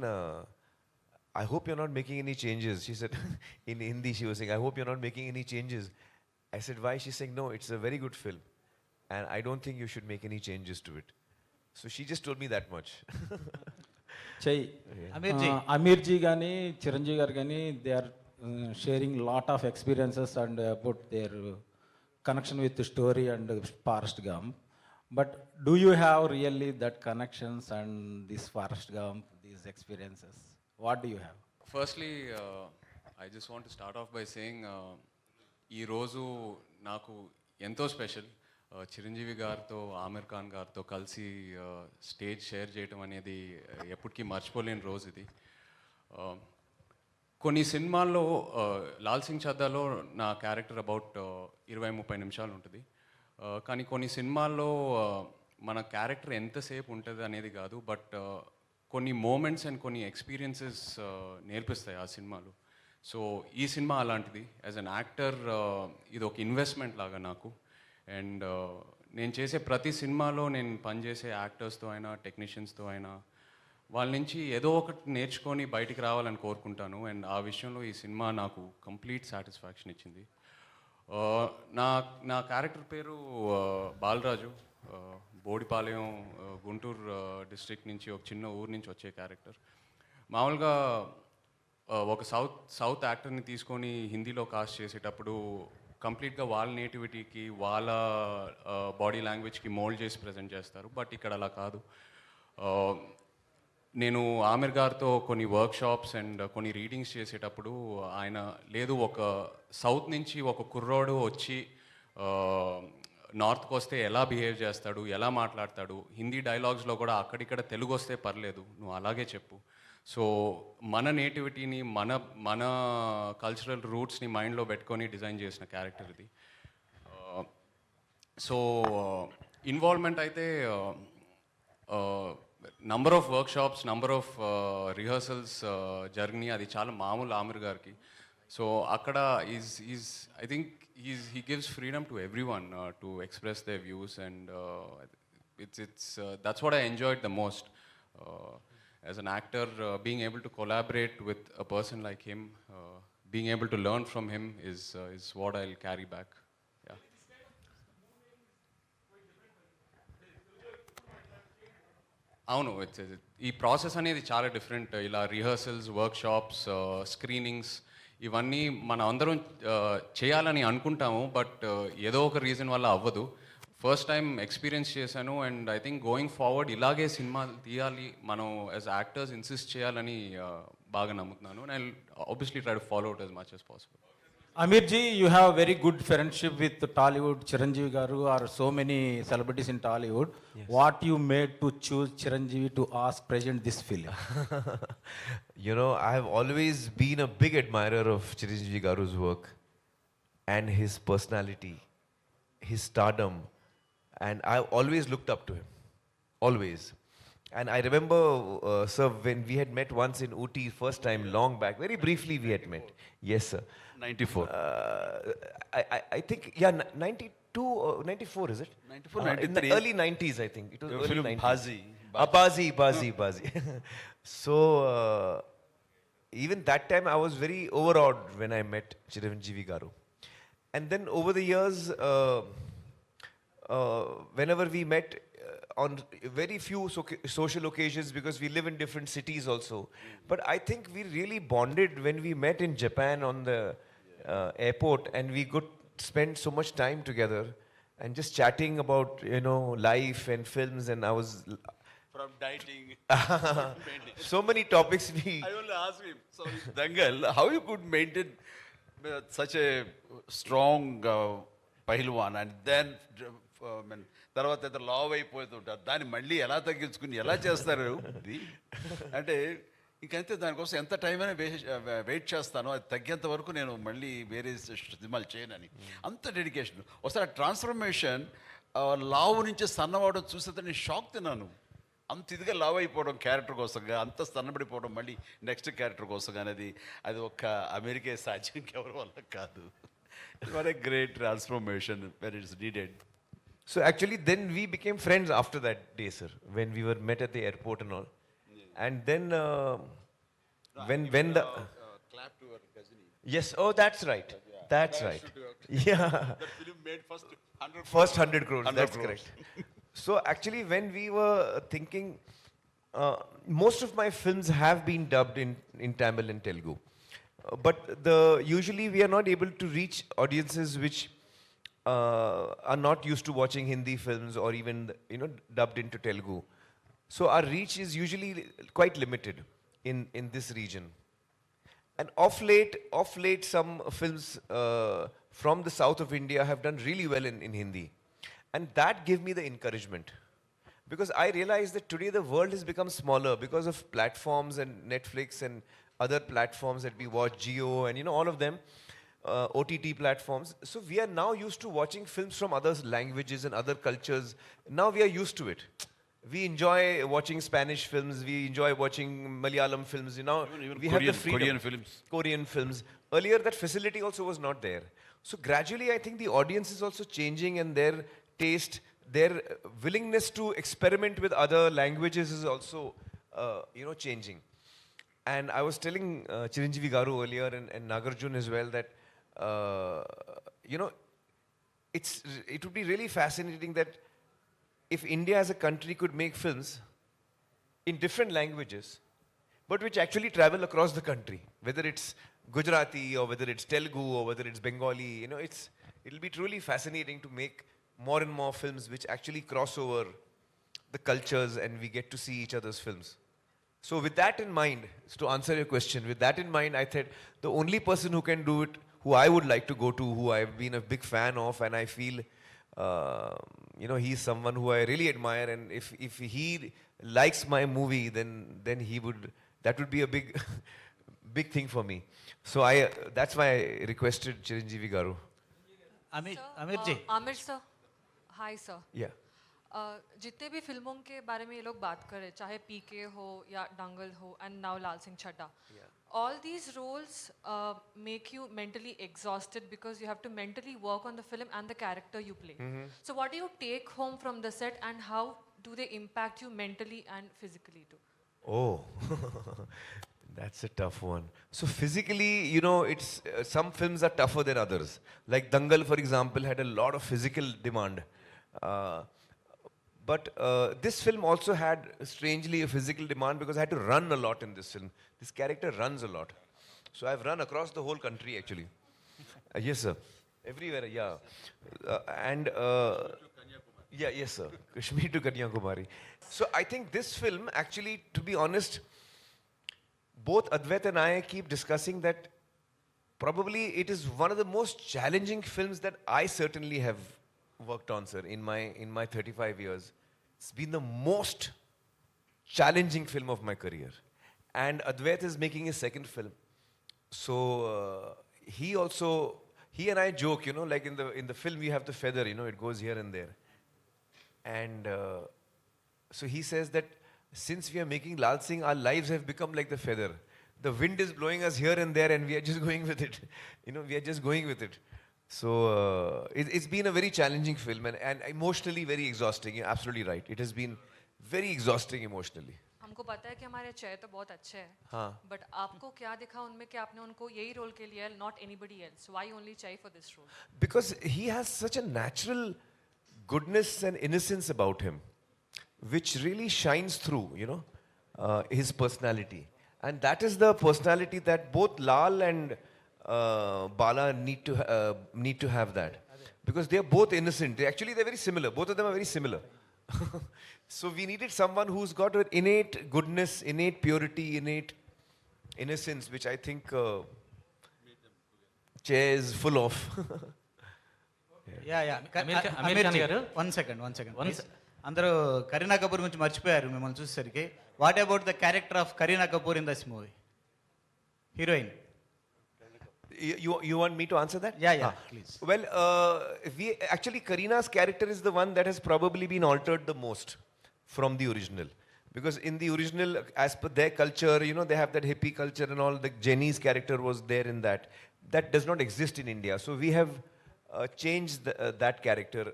I hope you're not making any changes. She said, in Hindi, she was saying, I hope you're not making any changes. I said, why? She's saying, no, it's a very good film. And I don't think you should make any changes to it. So she just told me that much. చెయ్యి Aamir G కానీ చిరంజీవి గారు కానీ they are sharing lot of experiences and about their connection with story and Forrest Gump. But do you have really that connections and this Forrest Gump, these experiences, what do you have? Firstly I just want to start off by saying ఈరోజు నాకు ఎంతో special. Chiranjeevi గారితో, ఆమిర్ ఖాన్ గారితో కలిసి stage share చేయటం అనేది ఎప్పటికీ మర్చిపోలేని రోజు ఇది. కొన్ని సినిమాల్లో లాల్ సింగ్ చద్దాలో నా క్యారెక్టర్ అబౌట్ 20-30 నిమిషాలు ఉంటుంది. కానీ కొన్ని సినిమాల్లో మన క్యారెక్టర్ ఎంతసేపు ఉంటుంది అనేది కాదు, బట్ కొన్ని మూమెంట్స్ అండ్ కొన్ని ఎక్స్పీరియన్సెస్ నేర్పిస్తాయి ఆ సినిమాలు. సో ఈ సినిమా అలాంటిది. యాజ్ అన్ యాక్టర్ ఇది ఒక ఇన్వెస్ట్మెంట్ లాగా నాకు. అండ్ నేను చేసే ప్రతి సినిమాలో నేను పనిచేసే యాక్టర్స్తో అయినా టెక్నీషియన్స్తో అయినా వాళ్ళ నుంచి ఏదో ఒకటి నేర్చుకొని బయటికి రావాలని కోరుకుంటాను. అండ్ ఆ విషయంలో ఈ సినిమా నాకు కంప్లీట్ సాటిస్ఫాక్షన్ ఇచ్చింది. నా నా క్యారెక్టర్ పేరు బాలరాజు. బోడిపాలెం, గుంటూరు డిస్ట్రిక్ట్ నుంచి, ఒక చిన్న ఊరు నుంచి వచ్చే క్యారెక్టర్. మామూలుగా ఒక సౌత్ యాక్టర్ని తీసుకొని హిందీలో కాస్ట్ చేసేటప్పుడు కంప్లీట్గా వాళ్ళ నేటివిటీకి, వాళ్ళ బాడీ లాంగ్వేజ్కి మోల్డ్ చేసి ప్రజెంట్ చేస్తారు. బట్ ఇక్కడ అలా కాదు. నేను ఆమిర్ గారితో కొన్ని వర్క్షాప్స్ అండ్ కొన్ని రీడింగ్స్ చేసేటప్పుడు ఆయన లేదు, ఒక సౌత్ నుంచి ఒక కుర్రోడు వచ్చి నార్త్కి వస్తే ఎలా బిహేవ్ చేస్తాడు, ఎలా మాట్లాడతాడు, హిందీ డైలాగ్స్లో కూడా అక్కడిక్కడ తెలుగు వస్తే పర్లేదు, నువ్వు అలాగే చెప్పు. సో మన నేటివిటీని, మన కల్చరల్ రూట్స్ని మైండ్లో పెట్టుకొని డిజైన్ చేసిన క్యారెక్టర్ ఇది. సో ఇన్వాల్వ్మెంట్ అయితే number of workshops, number of rehearsals జరిగినాయి. అది చాలా మామూలు ఆమిర్ గారికి. సో అక్కడ I think he gives freedom to everyone to express their views, and that's what I enjoyed the most. As an actor, being able to collaborate with a person like him, being able to learn from him is what I'll carry back. Yeah. అవును, ఈ process అనేది చాలా different. ఇలా rehearsals, workshops, screenings ఇవన్నీ మనం అందరం చేయాలని అనుకుంటాము, బట్ ఏదో ఒక రీజన్ వల్ల అవ్వదు. ఫస్ట్ టైం ఎక్స్పీరియన్స్ చేశాను. And I think going forward ఇలాగే సినిమాలు తీయాలి, మనం యాజ్ యాక్టర్స్ ఇన్సిస్ట్ చేయాలని బాగా నమ్ముతున్నాను. And obviously try to follow it as much as possible. Aamir ji, you have very good friendship with Tollywood, Chiranjeevi garu, or so many celebrities in Tollywood. Yes. What you made to choose Chiranjeevi to ask present this film? I have always been a big admirer of Chiranjeevi garu's work and his personality, his stardom, and I've always looked up to him, always. And I remember, sir, when we had met once in Ooty, first time, long back, very briefly we had met. Yes, sir. 94. I think, yeah, 92 or 94, is it? 94, in the 93. early 90s, I think. It was early Film 90s. Bazi. So, even that time, I was very overawed when I met Chiranjeevi garu. And then over the years, whenever we met, on very few social occasions, because we live in different cities also. But I think we really bonded when we met in Japan on the airport, and we could spend so much time together and just chatting about, life and films, and I was... From dieting. So many topics we... I will ask him, sorry, Dangal, how you could maintain such a strong pehlwan and then తర్వాత ఏదో లావ్ అయిపోతుంటారు, దాన్ని మళ్ళీ ఎలా తగ్గించుకుని ఎలా చేస్తారు ఇది అంటే ఇంకంతే. దానికోసం ఎంత టైం అయినా వెయిట్ చేస్తాను, అది తగ్గేంత వరకు నేను మళ్ళీ వేరే సినిమాలు చేయనని. అంత డెడికేషన్. ఒకసారి ట్రాన్స్ఫర్మేషన్ లావు నుంచి సన్నవడం చూస్తే నేను షాక్ తిన్నాను. అంత ఇదిగా లావ్ అయిపోవడం క్యారెక్టర్ కోసంగా, అంత సన్నబడిపోవడం మళ్ళీ నెక్స్ట్ క్యారెక్టర్ కోసం అనేది అది ఒక్క అమెరికా సాధ్యం ఎవరి వల్ల కాదు. What a great transformation when it's needed. So actually then we became friends after that day, sir, when we were met at the airport and all. And then when the Clap to her Gajini. yes, oh that's right. That's right. Yeah. That film made first 100 First 100 crores. 100 That's crores. correct. So actually when we were thinking, most of my films have been dubbed in Tamil and Telugu. But usually we are not able to reach audiences which are not used to watching Hindi films or even dubbed into Telugu. So our reach is usually quite limited in this region. And of late some films from the south of India have done really well in Hindi. And that gave me the encouragement. Because I realized that today the world has become smaller because of platforms and Netflix and other platforms that we watch, Geo and all of them, OTT platforms. So we are now used to watching films from other languages and other cultures. Now we are used to it. We enjoy watching Spanish films, we enjoy watching Malayalam films, Even we have the freedom. Korean films. Korean films. Earlier that facility also was not there. So gradually I think the audience is also changing and their taste, their willingness to experiment with other languages is also changing. And I was telling Chiranjeevi Garu earlier and Nagarjun as well that, it would be really fascinating that if India as a country could make films in different languages, but which actually travel across the country, whether it's Gujarati or whether it's Telugu or whether it's Bengali, it'll be truly fascinating to make more and more films which actually cross over the cultures and we get to see each other's films. So with that in mind, to answer your question, with that in mind, I thought the only person who can do it, who I would like to go to, who I've been a big fan of, and I feel, he's someone who I really admire, and if he likes my movie, then that would be a big, big thing for me. So that's why I requested Chiranjeevi Garu. Aamir ji. Aamir sir, hi sir. Yeah. जितने भी फिल्मों के बारे में ये लोग बात कर रहे, चाहे पीके हो या दंगल हो and now Lal Singh Chaddha, all these roles make you mentally exhausted because you have to mentally work on the film and the character you play. So what do you take home from the set and how do they impact you mentally and physically too? Oh, that's a tough one. So physically, it's some films are tougher than others. Like Dangal, for example, had a lot of physical demand. But this film also had strangely a physical demand because I had to run a lot in this film. This character runs a lot. So I've run across the whole country actually. Yes, sir. Everywhere, yeah. Yes, sir. Kashmir to Kanyakumari. So I think this film actually, to be honest, both Advait and I keep discussing that probably it is one of the most challenging films that I certainly have worked on, sir, in my 35 years. It's been the most challenging film of my career. And Advait is making his second film. So he and I joke, like in the film you have the feather, it goes here and there. And so he says that since we are making Laal Singh, our lives have become like the feather. The wind is blowing us here and there and we are just going with it. We are just going with it. So it's been a very challenging film and emotionally very exhausting. You're absolutely right. It has been very exhausting emotionally. हमको पता है कि हमारे चय तो बहुत अच्छे हैं, हाँ. बट आपको क्या दिखा उनमें कि आपने उनको यही रोल के लिए, not anybody else? Why only Chai for this role? Because he has such a natural goodness and innocence about him, which really shines through, his personality. And that is the personality that both Laal and Bala need to have that. Because they are both innocent. They're very similar. Both of them are very similar. So we needed someone who's got an innate goodness, innate purity, innate innocence, which I think chair is full of. Aamir Khan గారు one second అందరూ కరీనా కపూర్ గురించి మర్చిపోయారు మిమ్మల్ని చూసేసరికి. What about the character of Kareena Kapoor in this movie, heroine? You want me to answer that? Yeah, please. Well, Karina's character is the one that has probably been altered the most from the original. Because in the original, as per their culture, they have that hippie culture and all. The Jenny's character was there in that. That does not exist in India. So we have changed that character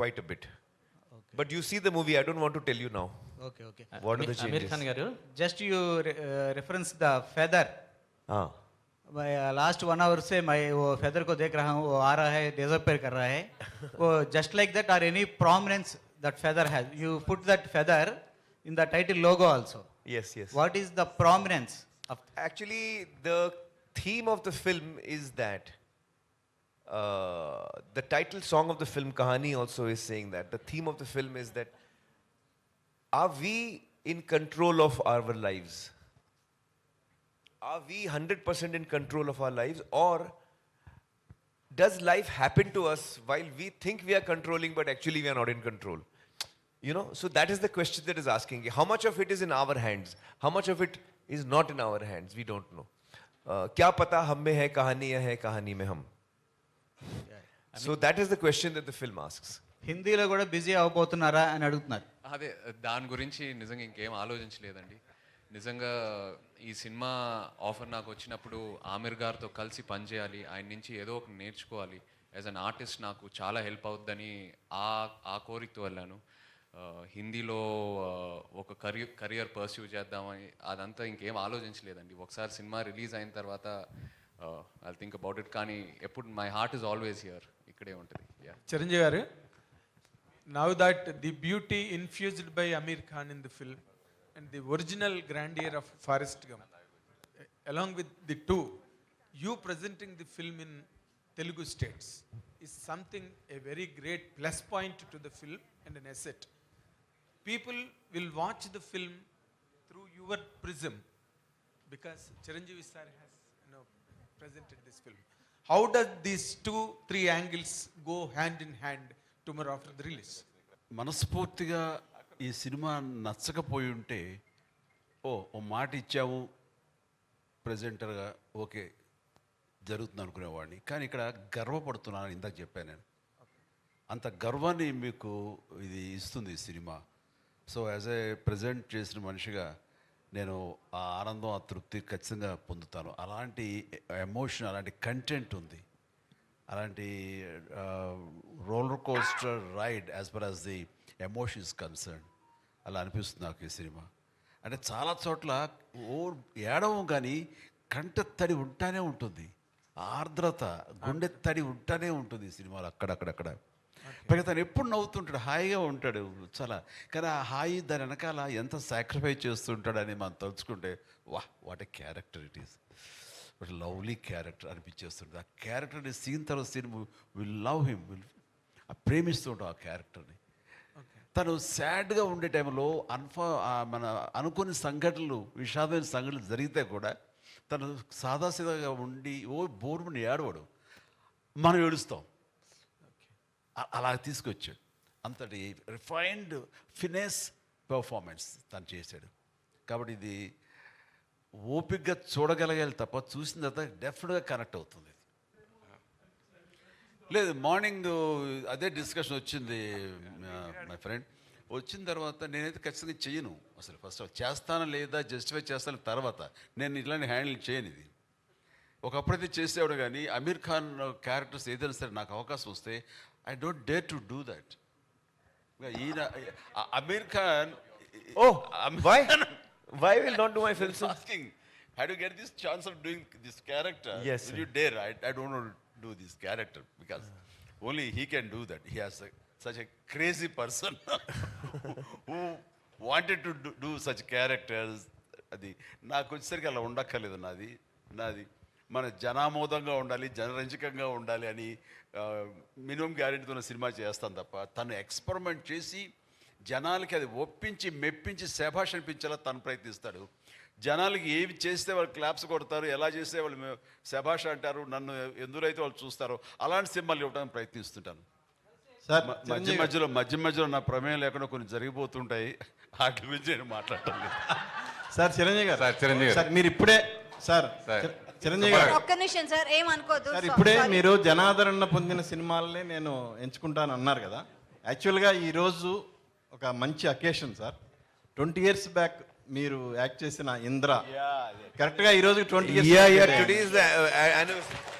quite a bit. Okay. But you see the movie, I don't want to tell you now. Okay. What are the changes? Aamir Khan garu, Just you reference the feather. Last 1 hour से मैं वो feather को देख रहा हूँ, वो आ रहा है, disappear कर रहा है. वो just like that or any prominence that feather has. You put that feather in the title logo also. Yes. What is the prominence of? Actually, the theme of the film is that the title song of the film Kahani also is saying that. The theme of the film is that, are we in control of our lives? Are we 100% in control of our lives, or does life happen to us while we think we are controlling but actually we are not in control? So that is the question that is asking. How much of it is in our hands? How much of it is not in our hands? We don't know. Kya pata hum mein hai kahani ya hai kahani mein hum. So that is the question that the film asks. హిందీలో కూడా busy అవబోతున్నారా అని అడుగుతున్నారు. అదే దాని గురించి నిజంగా ఇంకేం ఆలోచించలేదండి. నిజంగా ఈ సినిమా ఆఫర్ నాకు వచ్చినప్పుడు ఆమిర్ గారితో కలిసి పనిచేయాలి, ఆయన నుంచి ఏదో ఒక నేర్చుకోవాలి, యాజ్ అన్ ఆర్టిస్ట్ నాకు చాలా హెల్ప్ అవుద్దని ఆ కోరికతో వెళ్ళాను. హిందీలో ఒక కెరియర్ పర్స్యూ చేద్దామని అదంతా ఇంకేం ఆలోచించలేదండి. ఒకసారి సినిమా రిలీజ్ అయిన తర్వాత ఐ థింక్ అబౌట్ ఇట్. కానీ ఎప్పుడు my heart is always here, ఇక్కడే ఉంటుంది. Chiranjeevi garu, now that the beauty infused by Aamir Khan in the film and the original grandeur of Forrest Gump, along with the two, you presenting the film in Telugu states is something, a very great plus point to the film and an asset. People will watch the film through your prism because Chiranjeevi sir has presented this film. How does these 2-3 angles go hand in hand tomorrow after the release? మనస్ఫూర్తిగా ఈ cinema నచ్చకపోయి ఉంటే ఓ మాట ఇచ్చాము ప్రజెంటర్గా, okay జరుగుతుంది అనుకునేవాడిని. కానీ ఇక్కడ గర్వపడుతున్నాను, ఇందాక చెప్పాను నేను. అంత గర్వాన్ని మీకు ఇది ఇస్తుంది ఈ cinema. So as a present చేసిన మనిషిగా నేను ఆ ఆనందం, ఆ తృప్తి ఖచ్చితంగా పొందుతాను. అలాంటి ఎమోషన్, అలాంటి కంటెంట్ ఉంది, అలాంటి roller coaster ride as per as the emotion is concern. అలా అనిపిస్తుంది నాకు ఈ సినిమా. అంటే చాలా చోట్ల ఏడవం కానీ కంట తడి ఉంటానే ఉంటుంది, ఆర్ద్రత, గుండె తడి ఉంటానే ఉంటుంది ఈ సినిమాలో అక్కడక్కడక్కడ. పైగా తను ఎప్పుడు నవ్వుతుంటాడు, హాయిగా ఉంటాడు చాలా. కానీ ఆ హాయి దాని వెనకాల ఎంత సాక్రిఫైస్ చేస్తుంటాడని మనం తలుచుకుంటే what a character it is, but lovely character అనిపించేస్తుంది. ఆ క్యారెక్టర్ని సీన్ తర్వాత సీన్ విల్ లవ్ హిమ్, ప్రేమిస్తూ ఉంటాం ఆ క్యారెక్టర్ని. తను సాడ్గా ఉండే టైంలో మన అనుకోని సంఘటనలు, విషాదమైన సంఘటనలు జరిగితే కూడా తను సాదాసీదాగా ఉండి బోరుని ఏడవాడు, మనం ఏడుస్తాం. అలా తీసుకొచ్చాడు. అంతటి రిఫైన్డ్ ఫినెస్ పెర్ఫార్మెన్స్ తను చేశాడు. కాబట్టి ఇది ఓపికగా చూడగలగాలి తప్ప చూసిన తర్వాత డెఫినెట్గా కనెక్ట్ అవుతుంది. లేదు, మార్నింగ్ అదే డిస్కషన్ వచ్చింది మై ఫ్రెండ్. వచ్చిన తర్వాత నేనైతే ఖచ్చితంగా చెయ్యను అసలు. ఫస్ట్ చేస్తానా లేదా జస్టిఫై చేస్తాను తర్వాత. నేను ఇలాంటి హ్యాండిల్ చేయను. ఇది ఒకప్పుడైతే చేసేవాడు, కానీ అమీర్ ఖాన్ క్యారెక్టర్స్ ఏదైనా సరే నాకు అవకాశం వస్తే I don't dare to do that. ఈయన Aamir Khan, why will not do my film? Asking, how do you get this chance of doing this character? Yes, will you dare? I don't want to do this character because only he can do that. He has such a crazy person who wanted to do such characters. అది నాకు వచ్చేసరికి అలా ఉండక్కర్లేదు. నాది మన జనామోదంగా ఉండాలి, జనరంజకంగా ఉండాలి అని minimum గ్యారెంటీతో cinema చేస్తాను తప్ప, తను ఎక్స్పెరిమెంట్ చేసి జనాలకి అది ఒప్పించి మెప్పించి శభాష్ అనిపించేలా తను ప్రయత్నిస్తాడు. జనాలకి ఏవి చేస్తే వాళ్ళు క్లాప్స్ కొడతారు, ఎలా చేస్తే వాళ్ళు శభాష్ అంటారు, నన్ను ఎందులో వాళ్ళు చూస్తారో అలాంటి సినిమాలు ఇవ్వడానికి ప్రయత్నిస్తుంటాను. సార్ మధ్య మధ్యలో నా ప్రమేయం లేకుండా కొన్ని జరిగిపోతుంటాయి, వాటి గురించి నేను మాట్లాడటం లేదు. సార్ చిరంజీవి గారు, సార్ మీరు ఇప్పుడే చిరంజీవి గారు ఒక్క నిమిషం సార్, ఏమనుకోదు సార్, ఇప్పుడే మీరు జనాదరణ పొందిన సినిమాలనే నేను ఎంచుకుంటాను అన్నారు కదా. యాక్చువల్గా ఈరోజు ఒక మంచి అకేషన్ సార్. 20 years బ్యాక్ మీరు యాక్ట్ చేసిన ఇంద్ర కరెక్ట్గా ఈరోజు 20 years.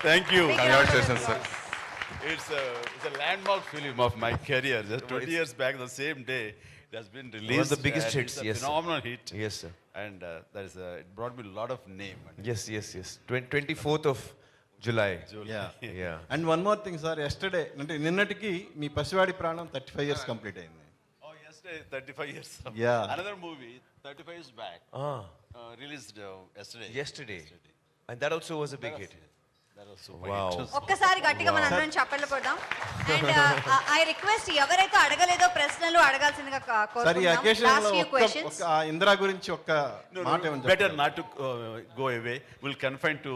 Thank you, congratulations sir. It's a landmark film of my career. Just 20 years back, the same day, it has been released. One of the biggest hits, it's a yes. phenomenal hit. Yes, sir. And it brought me a lot of name. Yes. 24th of July. Yeah. And one more thing, sir. Yesterday, అంటే నిన్నటికి మీ పసివాడి ప్రాణం 35 years complete అయింది. Oh, yesterday, 35 years. Yeah. Another movie, 35 years back, released yesterday. And that also was a big hit. That was so Wow. ఒక్కసారి గట్టిగా మన అందరం చప్పట్లు కొడదాం. అండ్ ఐ రిక్వెస్ట్ ఎవరైతే అడగలేదో ప్రశ్నలు అడగాల్సిందిగా సార్, ఈ కోరుకుంటున్నాం. అకేషన్ లాస్ట్ లో ఫ్యూ క్వశ్చన్స్. ఒక ఇందిరా గురించి ఒక్క మాట ఏమని Better not to go away. We'll confine to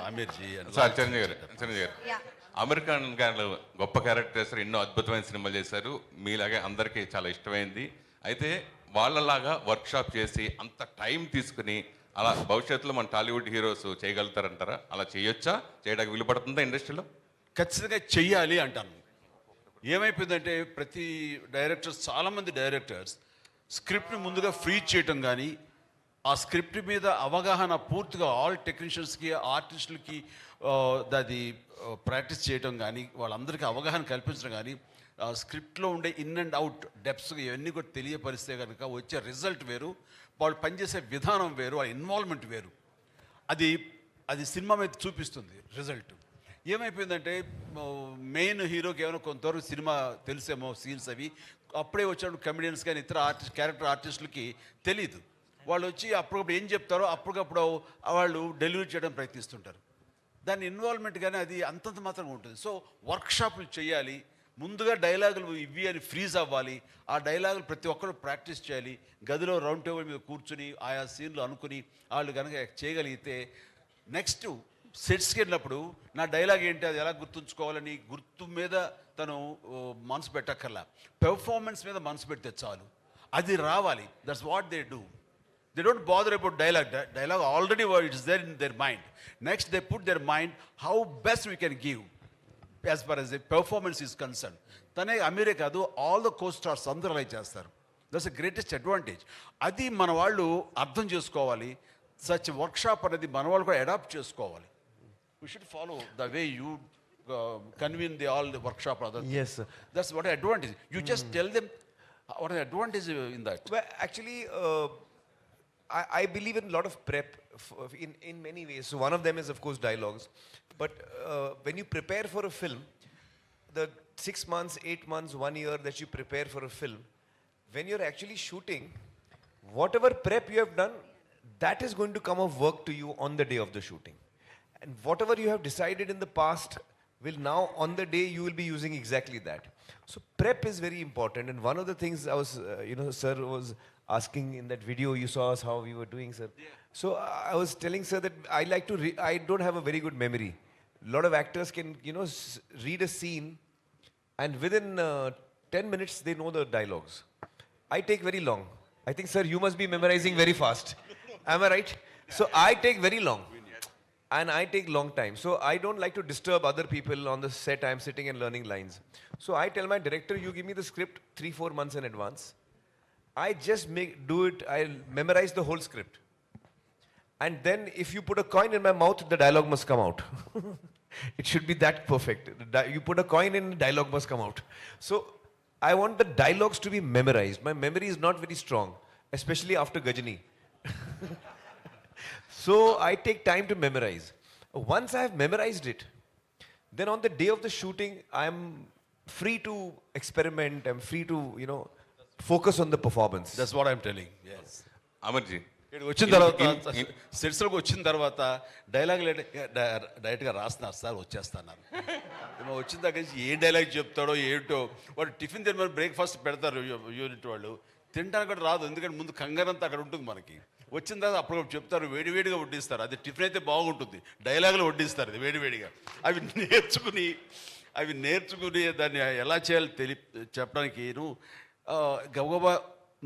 Aamir ji. Sir Chiranjeevi గారు, Yeah. అమెరికన్ గారు గొప్ప క్యారెక్టర్స్ ఎన్నో అద్భుతమైన సినిమాలు చేశారు, మీలాగే అందరికీ చాలా ఇష్టమైంది. అయితే వాళ్ళలాగా వర్క్షాప్ చేసి అంత టైం తీసుకుని అలా భవిష్యత్తులో మన టాలీవుడ్ హీరోస్ చేయగలుగుతారంటారా? అలా చేయొచ్చా? చేయడానికి వీలు పడుతుందా ఇండస్ట్రీలో? ఖచ్చితంగా చెయ్యాలి అంటాను. ఏమైపోయిందంటే ప్రతి డైరెక్టర్స్, చాలామంది డైరెక్టర్స్ స్క్రిప్ట్ని ముందుగా ఫ్రీ చేయటం కానీ, ఆ స్క్రిప్ట్ మీద అవగాహన పూర్తిగా ఆల్ టెక్నీషియన్స్కి, ఆర్టిస్టులకి అది ప్రాక్టీస్ చేయటం కానీ, వాళ్ళందరికీ అవగాహన కల్పించడం కానీ, స్క్రిప్ట్లో ఉండే ఇన్ అండ్ అవుట్ డెప్స్ ఇవన్నీ కూడా తెలియపరిస్తే కనుక వచ్చే రిజల్ట్ వేరు, వాళ్ళు పనిచేసే విధానం వేరు, వాళ్ళ ఇన్వాల్వ్మెంట్ వేరు. అది సినిమా మీద చూపిస్తుంది రిజల్ట్. ఏమైపోయిందంటే మెయిన్ హీరోకి ఏమైనా కొంతవరకు సినిమా తెలిసేమో సీన్స్ అవి, అప్పుడే వచ్చినప్పుడు కమెడియన్స్ కానీ ఇతర క్యారెక్టర్ ఆర్టిస్టులకి తెలియదు. వాళ్ళు వచ్చి అప్పటికప్పుడు ఏం చెప్తారో అప్పటికప్పుడు వాళ్ళు డెలివరీ చేయడం ప్రయత్నిస్తుంటారు. దాని ఇన్వాల్వ్మెంట్ కానీ అది అంతంత మాత్రంగా ఉంటుంది. సో వర్క్షాపులు చేయాలి, ముందుగా డైలాగులు ఇవి అని ఫ్రీజ్ అవ్వాలి, ఆ డైలాగులు ప్రతి ఒక్కరు ప్రాక్టీస్ చేయాలి, గదిలో రౌండ్ టేబుల్ మీద కూర్చుని ఆయా సీన్లు అనుకుని వాళ్ళు కనుక చేయగలిగితే నెక్స్ట్ సెట్స్కి వెళ్ళినప్పుడు నా డైలాగ్ ఏంటి, అది ఎలా గుర్తుంచుకోవాలని గుర్తు మీద తను మనసు పెట్టక్కర్లా, పెర్ఫార్మెన్స్ మీద మనసు పెడితే చాలు, అది రావాలి. That's what they do. They don't bother about dialogue. Dialogue already it is there in their mind. Next, they put their mind how best we can give as far as the performance is concerned. Tane Aamir kaadu, all the co-stars అందరూ అలా చేస్తారు. That's the greatest advantage. అది మన వాళ్ళు అర్థం చేసుకోవాలి. Such workshop అనేది మన వాళ్ళు కూడా అడాప్ట్ చేసుకోవాలి. We should follow the way you convene all the workshop. Yes, sir. That's what advantage. You just tell them what an advantage in that. Well, actually, I believe in a lot of prep in many ways. So one of them is, of course, dialogues. But when you prepare for a film, the 6 months, 8 months, 1 year that you prepare for a film, when you're actually shooting, whatever prep you have done, that is going to come of work to you on the day of the shooting. And whatever you have decided in the past will now, on the day, you will be using exactly that. So prep is very important. And one of the things I was, sir was asking in that video, you saw us how we were doing, sir. Yeah. So I was telling sir that I don't have a very good memory. A lot of actors can, read a scene and within 10 minutes they know the dialogues. I take very long. I think, sir, you must be memorizing very fast. Am I right? Yeah. So I take very long. And I take long time. So I don't like to disturb other people on the set. I'm sitting and learning lines. So I tell my director, you give me the script 3-4 months in advance. I just do it, I'll memorize the whole script. And then if you put a coin in my mouth, the dialogue must come out. It should be that perfect. You put a coin in, the dialogue must come out. So I want the dialogues to be memorized. My memory is not very strong, especially after Gajani. So I take time to memorize. Once I have memorized it, then on the day of the shooting, I'm free to experiment. I'm free to, focus on the performance. That's what I'm telling. Yes. అమర్జీ, వచ్చిన తర్వాత సెట్స్లోకి వచ్చిన తర్వాత dialogue డైరెక్ట్గా రాస్తున్నారు sir, వచ్చేస్తున్నారు. వచ్చిన దగ్గర నుంచి ఏ డైలాగ్ చెప్తాడో ఏంటో, వాడు టిఫిన్ తినమని బ్రేక్ఫాస్ట్ పెడతారు యూనిట్ వాళ్ళు, తినడానికి కూడా రాదు, ఎందుకంటే ముందు కంగారంతా అక్కడ ఉంటుంది మనకి. వచ్చిన తర్వాత అప్పుడు చెప్తారు, వేడివేడిగా వడ్డిస్తారు. అది టిఫిన్ అయితే బాగుంటుంది, డైలాగులు వడ్డిస్తారు అది వేడివేడిగా. అవి నేర్చుకుని దాన్ని ఎలా చేయాలో చెప్పడానికి గబగబా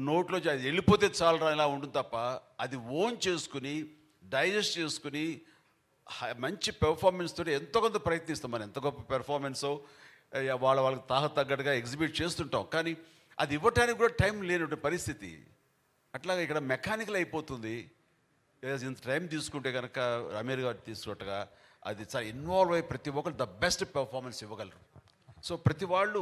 నోట్లో అది వెళ్ళిపోతే చాలరా ఇలా ఉంటుంది తప్ప, అది ఓన్ చేసుకుని డైజెస్ట్ చేసుకుని మంచి పెర్ఫార్మెన్స్ తోటి ఎంతో కొంత ప్రయత్నిస్తాం. మనం ఎంత గొప్ప పెర్ఫార్మెన్సో వాళ్ళకి తగ్గట్టుగా ఎగ్జిబిట్ చేస్తుంటాం, కానీ అది ఇవ్వటానికి కూడా టైం లేని పరిస్థితి. అట్లాగే ఇక్కడ మెకానికల్ అయిపోతుంది. ఇంత టైం తీసుకుంటే కనుక అమీర్ గారు తీసుకున్నట్టుగా అది చాలా ఇన్వాల్వ్ అయ్యి ప్రతి ఒక్కరు ద బెస్ట్ పెర్ఫార్మెన్స్ ఇవ్వగలరు. సో ప్రతి వాళ్ళు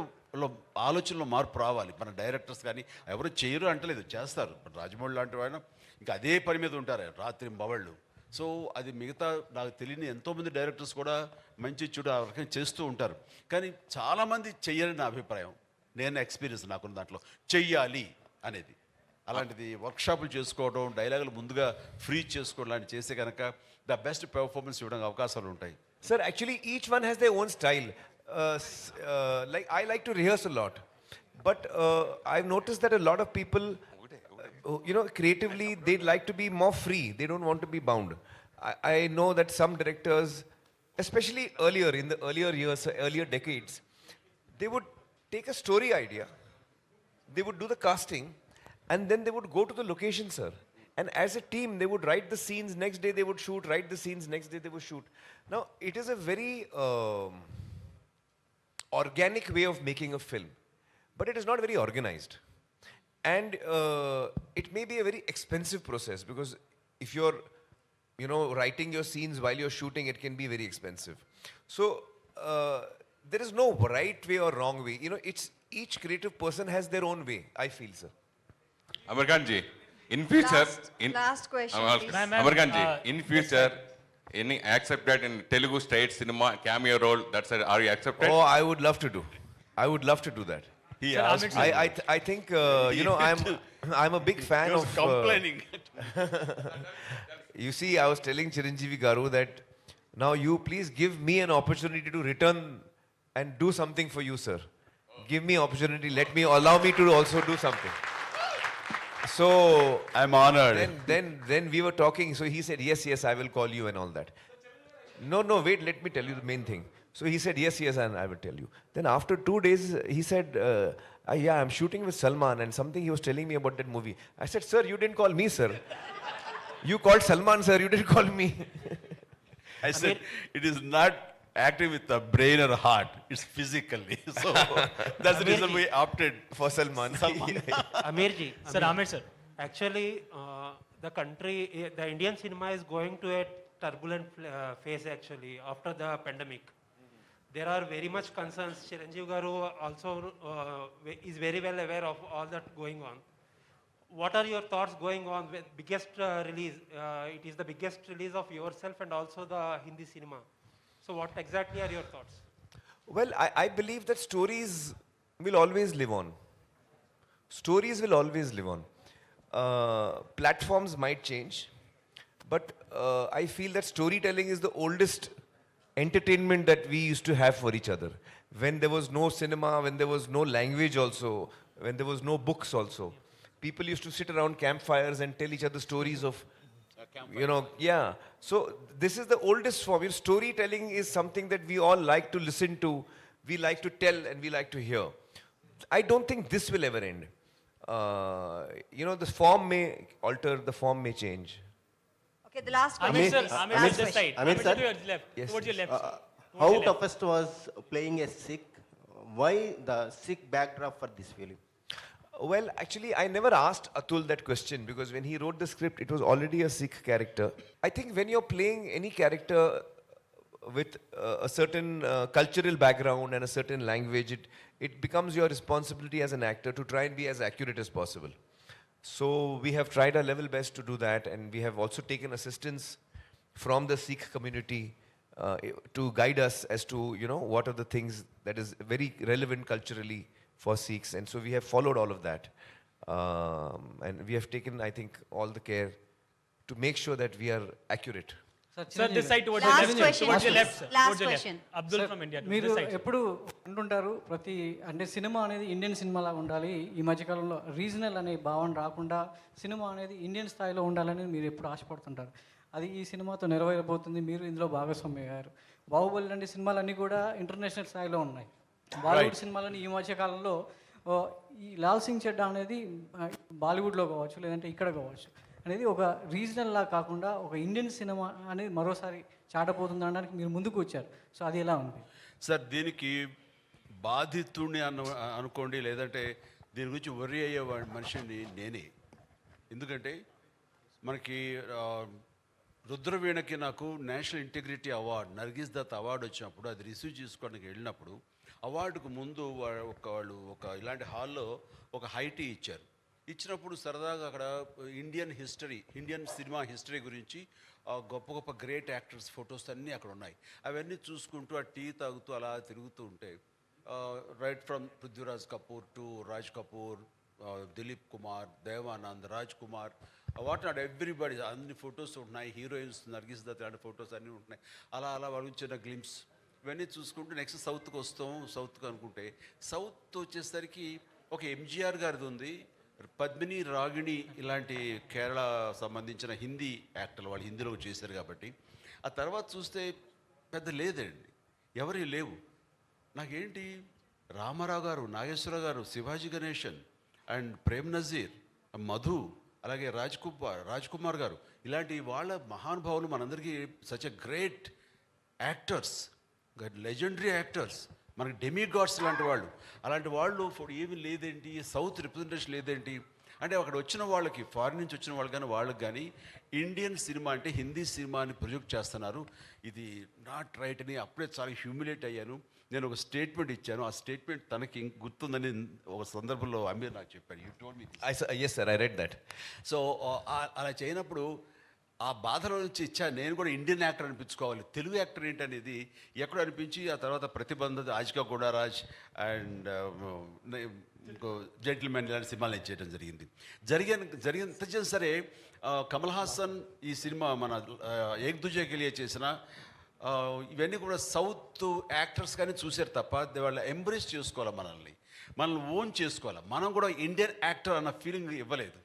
ఆలోచనలో మార్పు రావాలి. మన డైరెక్టర్స్ కానీ ఎవరు చేయరు అంటలేదు, చేస్తారు. రాజమౌళి లాంటి వాళ్ళు ఇంకా అదే పని మీద ఉంటారు రాత్రి బవళ్ళు. సో అది మిగతా నాకు తెలియని ఎంతోమంది డైరెక్టర్స్ కూడా మంచి చూడ ఆ రకంగా చేస్తూ ఉంటారు, కానీ చాలామంది చెయ్యాలని నా అభిప్రాయం. నేను ఎక్స్పీరియన్స్ నాకున్న దాంట్లో చెయ్యాలి అనేది. అలాంటిది వర్క్షాపులు చేసుకోవడం, డైలాగులు ముందుగా ఫ్రీ చేసుకోవడం లాంటివి చేస్తే కనుక ద బెస్ట్ పెర్ఫార్మెన్స్ ఇవ్వడానికి అవకాశాలు ఉంటాయి. Sir, actually each one has their own style. Like I like to rehearse a lot, but I've noticed that a lot of people, creatively they'd like to be more free. They don't want to be bound. I know that some directors, especially earlier in the earlier years, earlier decades, they would take a story idea, they would do the casting, and then they would go to the location, sir. And as a team, they would write the scenes, next day they would shoot, write the scenes, next day they would shoot. Now, it is a very organic way of making a film, but it is not very organized. And it may be a very expensive process, because if you're, writing your scenes while you're shooting, it can be very expensive. So, there is no right way or wrong way. It's each creative person has their own way, I feel, sir. Amarkan ji, in future, last question, please. Amarkan ji, in future, any accepted in Telugu state cinema cameo role? Are you accepted? Oh, I would love to do. I would love to do that. He asked me. I think I'm a big fan of complaining. You see, I was telling Chiranjeevi Garu that now you please give me an opportunity to return and do something for you, sir. Give me opportunity. Allow me to also do something. So I'm honored. Then we were talking. So he said, yes, I will call you and all that. No, wait. Let me tell you the main thing. So he said, yes, and I will tell you. Then after 2 days, he said, yeah, I'm shooting with Salman, and something he was telling me about that movie. I said, sir, you didn't call me, sir. You called Salman, sir. You didn't call me. I said, it is not acting with the brain or heart. It's physically. So that's the reason we opted for Salman. Aamir ji, sir, Aamir sir. Actually, the country, the Indian cinema is going to a turbulent phase actually after the pandemic. There are very much concerns. Chiranjeevi Garu also is very well aware of all that going on. What are your thoughts going on with biggest release? It is the biggest release of yourself and also the Hindi cinema. So what exactly are your thoughts? Well, I believe that stories will always live on. Stories will always live on. Platforms might change, but I feel that storytelling is the oldest entertainment that we used to have for each other. When there was no cinema, when there was no language also, when there was no books also, people used to sit around campfires and tell each other stories of, yeah. So this is the oldest form. Storytelling is something that we all like to listen to, we like to tell, and we like to hear. I don't think this will ever end. The form may alter, the form may change. Okay, the last question. Aamir sir, Aamir sir, To your left. Yes, Towards your please. left. how toughest was playing a Sikh? Why the Sikh backdrop for this film? Well, actually, I never asked Atul that question, because when he wrote the script, it was already a Sikh character. I think when you're playing any character with a certain cultural background and a certain language, it becomes your responsibility as an actor to try and be as accurate as possible. So we have tried our level best to do that, and we have also taken assistance from the Sikh community to guide us as to, what are the things that is very relevant culturally for Sikhs, and so we have followed all of that, and we have taken, I think, all the care to make sure that we are accurate. Sir, this side towards your Last left. question, Towards your please. left, sir. Last Towards your left. question. Abdul from India. మీరు This side. ఎప్పుడు అంటుంటారు ప్రతి అంటే cinema అనేది Indian సినిమాలా ఉండాలి, ఈ మధ్యకాలంలో రీజనల్ అనే భావన రాకుండా సినిమా అనేది ఇండియన్ స్థాయిలో ఉండాలని మీరు ఎప్పుడు ఆశపడుతుంటారు. అది ఈ సినిమాతో నెరవేరబోతుంది, మీరు ఇందులో భాగస్వామి అయ్యారు. బాహుబలి లాంటి సినిమాలన్నీ కూడా ఇంటర్నేషనల్ స్థాయిలో ఉన్నాయి. బాలీవుడ్ సినిమాలని ఈ మధ్యకాలంలో ఈ లాల్ సింగ్ చెడ్డా అనేది బాలీవుడ్లో కావచ్చు లేదంటే ఇక్కడ కావచ్చు అనేది ఒక రీజనల్ లా కాకుండా ఒక ఇండియన్ సినిమా అనేది మరోసారి చాటపోతుంది అనడానికి మీరు ముందుకు వచ్చారు. సో అది ఎలా ఉంది సార్? దీనికి బాధితుడిని అనుకోండి, లేదంటే దీని గురించి వర్రీ అయ్యే మనిషిని నేనే. ఎందుకంటే మనకి రుద్రవీణకి నాకు national integrity award, Nargis Dutt award వచ్చినప్పుడు అది రిసీవ్ చేసుకోవడానికి వెళ్ళినప్పుడు అవార్డుకు ముందు వాళ్ళు ఒక ఇలాంటి హాల్లో ఒక హైటీ ఇచ్చారు. ఇచ్చినప్పుడు సరదాగా అక్కడ ఇండియన్ సినిమా హిస్టరీ గురించి గొప్ప గొప్ప గ్రేట్ యాక్టర్స్ ఫొటోస్ అన్నీ అక్కడ ఉన్నాయి. అవన్నీ చూసుకుంటూ ఆ టీ తాగుతూ అలా తిరుగుతూ ఉంటే right from Prithviraj Kapoor to Raj Kapoor, Dilip Kumar, Devanand, Raj Kumar, what not everybody అన్ని ఫొటోస్ ఉంటున్నాయి. హీరోయిన్స్ నర్గిస్ దత్ లాంటి ఫొటోస్ అన్నీ ఉంటున్నాయి. అలా వాళ్ళ చిన్న గ్లిమ్స్ ఇవన్నీ చూసుకుంటూ నెక్స్ట్ సౌత్కి వస్తాం. సౌత్కి అనుకుంటే సౌత్ వచ్చేసరికి ఒక ఎంజీఆర్ గారిది ఉంది, పద్మిని, రాగిణి ఇలాంటి కేరళ సంబంధించిన హిందీ యాక్టర్లు వాళ్ళు హిందీలో చేశారు కాబట్టి. ఆ తర్వాత చూస్తే పెద్ద లేదండి, ఎవరి లేవు. నాకేంటి రామారావు గారు, నాగేశ్వర గారు, శివాజీ గణేశన్ అండ్ ప్రేమ్ నజీర్, మధు, అలాగే రాజ్ కుమార్ గారు ఇలాంటి వాళ్ళ మహానుభావులు మనందరికీ such a great actors, legendary actors, మనకి డెమిగాడ్స్ లాంటి వాళ్ళు. అలాంటి వాళ్ళు ఏమీ లేదేంటి, సౌత్ రిప్రజెంటేషన్ లేదేంటి అంటే అక్కడ వచ్చిన వాళ్ళకి, ఫారిన్ నుంచి వచ్చిన వాళ్ళు కానీ వాళ్ళకి కానీ ఇండియన్ సినిమా అంటే హిందీ సినిమాని ప్రొజెక్ట్ చేస్తున్నారు. ఇది నాట్ రైట్ అని అప్పుడే చాలా హ్యూమిలేట్ అయ్యాను. నేను ఒక స్టేట్మెంట్ ఇచ్చాను. ఆ స్టేట్మెంట్ తనకి గుర్తుందని ఒక సందర్భంలో అమీర్ నాకు చెప్పాడు. You told me this. Yes sir, I read that. So అలా చేయనప్పుడు ఆ బాధలో నుంచి నేను కూడా ఇండియన్ యాక్టర్ అనిపించుకోవాలి, తెలుగు యాక్టర్ ఏంటనేది ఎక్కడో అనిపించి ఆ తర్వాత ప్రతిబంధ, ఆజికా గోడారాజ్ అండ్ ఇంకో జెంటిల్మెన్ ఇలాంటి సినిమాలు నేను చేయడం జరిగిన సరే కమల్ హాసన్ ఈ సినిమా మన ఏక్ దుజే కే లియే చేసిన ఇవన్నీ కూడా సౌత్ యాక్టర్స్ కానీ చూశారు తప్ప వాళ్ళు ఎంబ్రేస్ చేసుకోవాలి, మనల్ని ఓన్ చేసుకోవాలి. మనం కూడా ఇండియన్ యాక్టర్ అన్న ఫీలింగ్ ఇవ్వలేదు.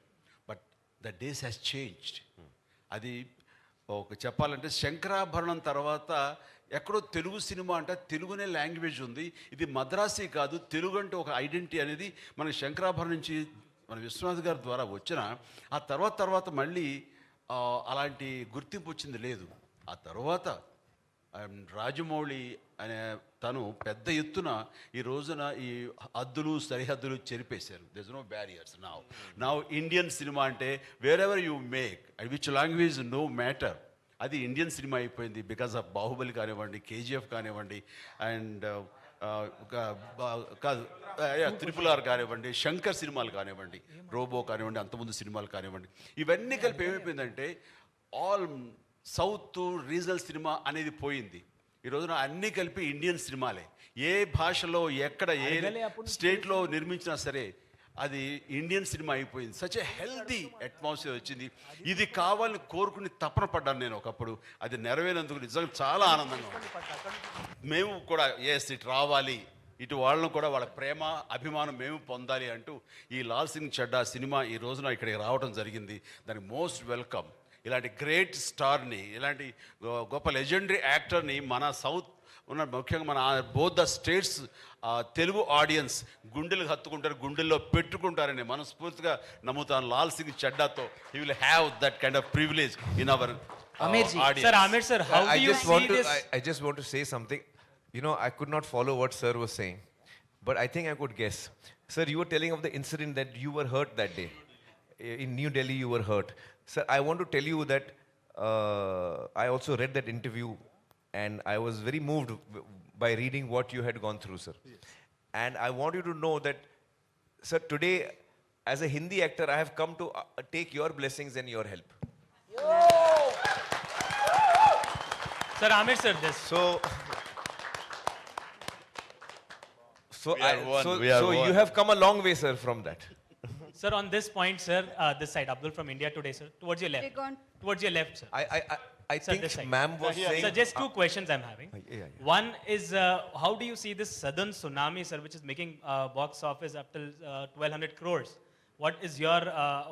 But the days has changed. అది ఒక చెప్పాలంటే శంకరాభరణం తర్వాత ఎక్కడో తెలుగు సినిమా అంటే తెలుగునే లాంగ్వేజ్ ఉంది, ఇది మద్రాసీ కాదు, తెలుగు అంటే ఒక ఐడెంటిటీ అనేది మనకి శంకరాభరణం నుంచి మన విశ్వనాథ్ గారి ద్వారా వచ్చిన ఆ తర్వాత మళ్ళీ అలాంటి గుర్తింపు వచ్చింది లేదు. ఆ తర్వాత రాజమౌళి అనే తను పెద్ద ఎత్తున ఈ రోజున ఈ సరిహద్దులు చెరిపేశారు. There is no barriers now Indian cinema అంటే wherever you make which language no matter, అది ఇండియన్ సినిమా అయిపోయింది. బికాస్ ఆఫ్ బాహుబలి కానివ్వండి, కేజీఎఫ్ కానివ్వండి, అండ్ కాదు RRR కానివ్వండి, శంకర్ సినిమాలు కానివ్వండి, రోబో కానివ్వండి, అంతకుముందు సినిమాలు కానివ్వండి, ఇవన్నీ కలిపి ఏమైపోయిందంటే ఆల్ సౌత్ రీజనల్ సినిమా అనేది పోయింది. ఈ రోజున అన్నీ కలిపి ఇండియన్ సినిమాలే. ఏ భాషలో ఎక్కడ ఏ స్టేట్లో నిర్మించినా సరే అది ఇండియన్ సినిమా అయిపోయింది. సచ్ ఏ హెల్దీ అట్మాస్ఫియర్ వచ్చింది. ఇది కావాలని కోరుకుని తపన పడ్డాను నేను ఒకప్పుడు. అది నెరవేరినందుకు నిజంగా చాలా ఆనందంగా ఉంది. మేము కూడా ఇటు రావాలి, ఇటు వాళ్ళను కూడా వాళ్ళ ప్రేమ అభిమానం మేము పొందాలి అంటూ ఈ లాల్ సింగ్ చెడ్డా సినిమా ఈ రోజున ఇక్కడికి రావడం జరిగింది. దానికి మోస్ట్ వెల్కమ్. ఇలాంటి గ్రేట్ స్టార్ని, ఇలాంటి గొప్ప లెజెండరీ యాక్టర్ని మన సౌత్ ఉన్న ముఖ్యంగా మన both the states Telugu audience గుండెలు హత్తుకుంటారు, గుండెల్లో పెట్టుకుంటారని మనస్ఫూర్తిగా నమ్ముతాను. లాల్ సింగ్ చెడ్డాతో he will have that kind of privilege in our audience. Sir, Aamir sir, how do you see this? I just want to say something. You know, I could not follow what sir was saying, but I think I could guess. Sir, you were telling of the incident that you were hurt that day. In New Delhi, you were hurt. Sir, I want to tell you that I also read that interview and I was very moved by reading what you had gone through, sir. Yes. And I want you to know that, sir, today, as a Hindi actor, I have come to take your blessings and your help. Sir, Aamir sir, this. So you have come a long way, sir, from that. Sir, on this point, sir, this side, Abdul from India Today, sir, towards your left. Towards your left, sir. I Sir, think this side. ma'am was saying... So just two questions I'm having. yeah. One is, how do you see this Southern Tsunami, sir, which is making box office up till 1,200 crores? What is your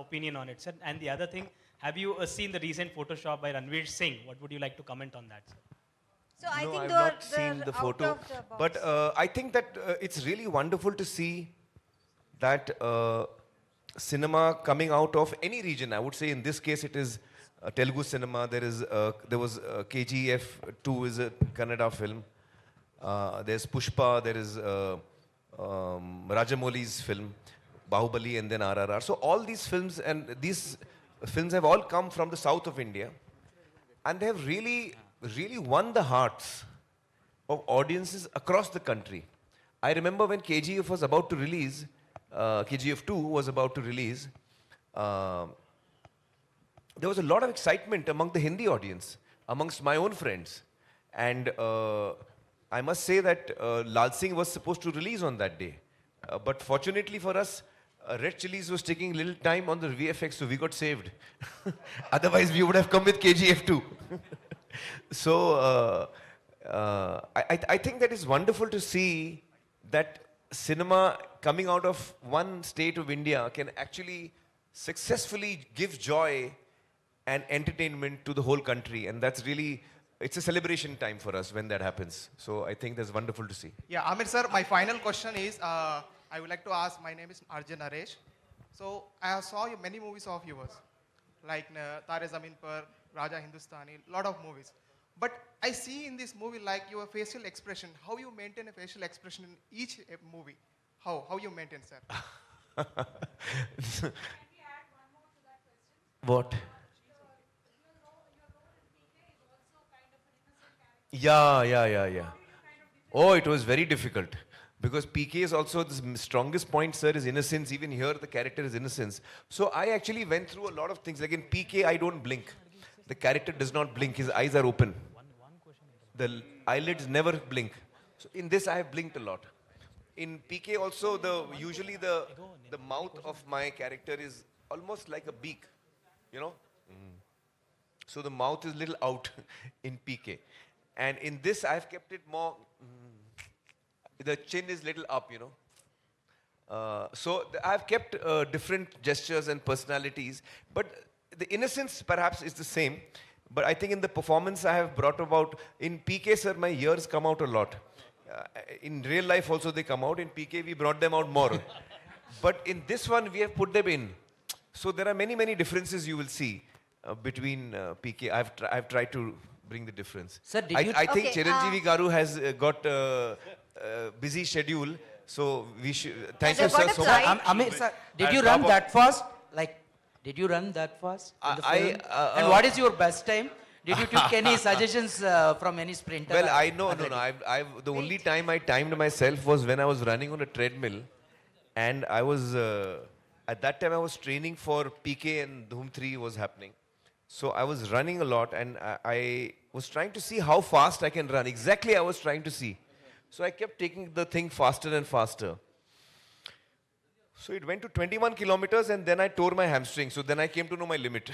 opinion on it, sir? And the other thing, have you seen the recent Photoshop by Ranveer Singh? What would you like to comment on that, sir? So I No, think I've they're- not seen they're the out photo. of the box. But I think that it's really wonderful to see that cinema coming out of any region. I would say in this case it is Telugu cinema. There was KGF 2 is a Kannada film. There's Pushpa. There is Rajamouli's film, Bahubali, and then RRR. So all these films have all come from the south of India, and they have really won the hearts of audiences across the country. I remember when KGF was about to release, KGF 2 was about to release, there was a lot of excitement among the Hindi audience, amongst my own friends. And I must say that Laal Singh was supposed to release on that day. But fortunately for us, Red Chillies was taking little time on the VFX, so we got saved. Otherwise, we would have come with KGF 2. So I think that is wonderful to see that cinema coming out of one state of India can actually successfully give joy and entertainment to the whole country. And that's really, it's a celebration time for us when that happens. So I think that's wonderful to see. Yeah, Aamir sir, my final question is, I would like to ask, my name is Arjun Naresh. So I saw many movies of yours, like Tare Zameen Par, Raja Hindustani, lot of movies. But I see in this movie like your facial expression, how you maintain a facial expression in each movie. How you maintain, sir? What? Yeah. Oh, it was very difficult. Because PK is also the strongest point, sir, is innocence. Even here, the character is innocence. So I actually went through a lot of things. Like in PK, I don't blink. The character does not blink. His eyes are open. The eyelids never blink. So in this, I have blinked a lot. In PK also, usually the mouth of my character is almost like a beak, you know. So the mouth is little out in PK. And in this, I have kept it more, the chin is little up, you know. So I've kept different gestures and personalities, but the innocence perhaps is the same. But I think in the performance I have brought about, in PK, sir, my ears come out a lot. In real life also they come out. In PK, we brought them out more. But in this one, we have put them in. So there are many differences you will see between PK. I've tried to bring the difference. Sir, did I think Chiranjeevi Garu has got a busy schedule. So we should, thank you, sir, so much. Aamir, sir, did you run that fast? Did you run that fast? In the film? And what is your best time? Did you take any suggestions from any sprinter? Well, no. The only time I timed myself was when I was running on a treadmill. And I was, at that time I was training for PK and Dhoom 3 was happening. So I was running a lot and I was trying to see how fast I can run. Exactly I was trying to see. So I kept taking the thing faster and faster. So it went to 21 kilometers and then I tore my hamstring. So then I came to know my limit.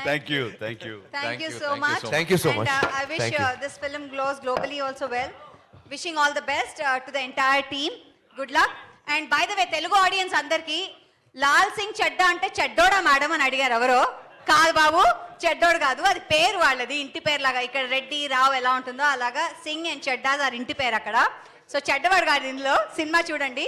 Thank you. Thank you so much. Thank you so much. And I wish this film glows globally also well. Wishing all the best to the entire team. Good luck. And by the way, Telugu audience andarki, Laal Singh Chadda ante Chaddoda madam అని అడిగారు ఎవరో. కాదు బాబు, చెడ్డోడు కాదు, అది పేరు వాళ్ళది, ఇంటి పేరు లాగా. ఇక్కడ రెడ్డి రావు ఎలా ఉంటుందో అలాగా సింగ్ అండ్ చెడ్డాస్ ఆర్ ఇంటి పేరు అక్కడ. సో చెడ్డవాడు కాదు ఇందులో. సినిమా చూడండి.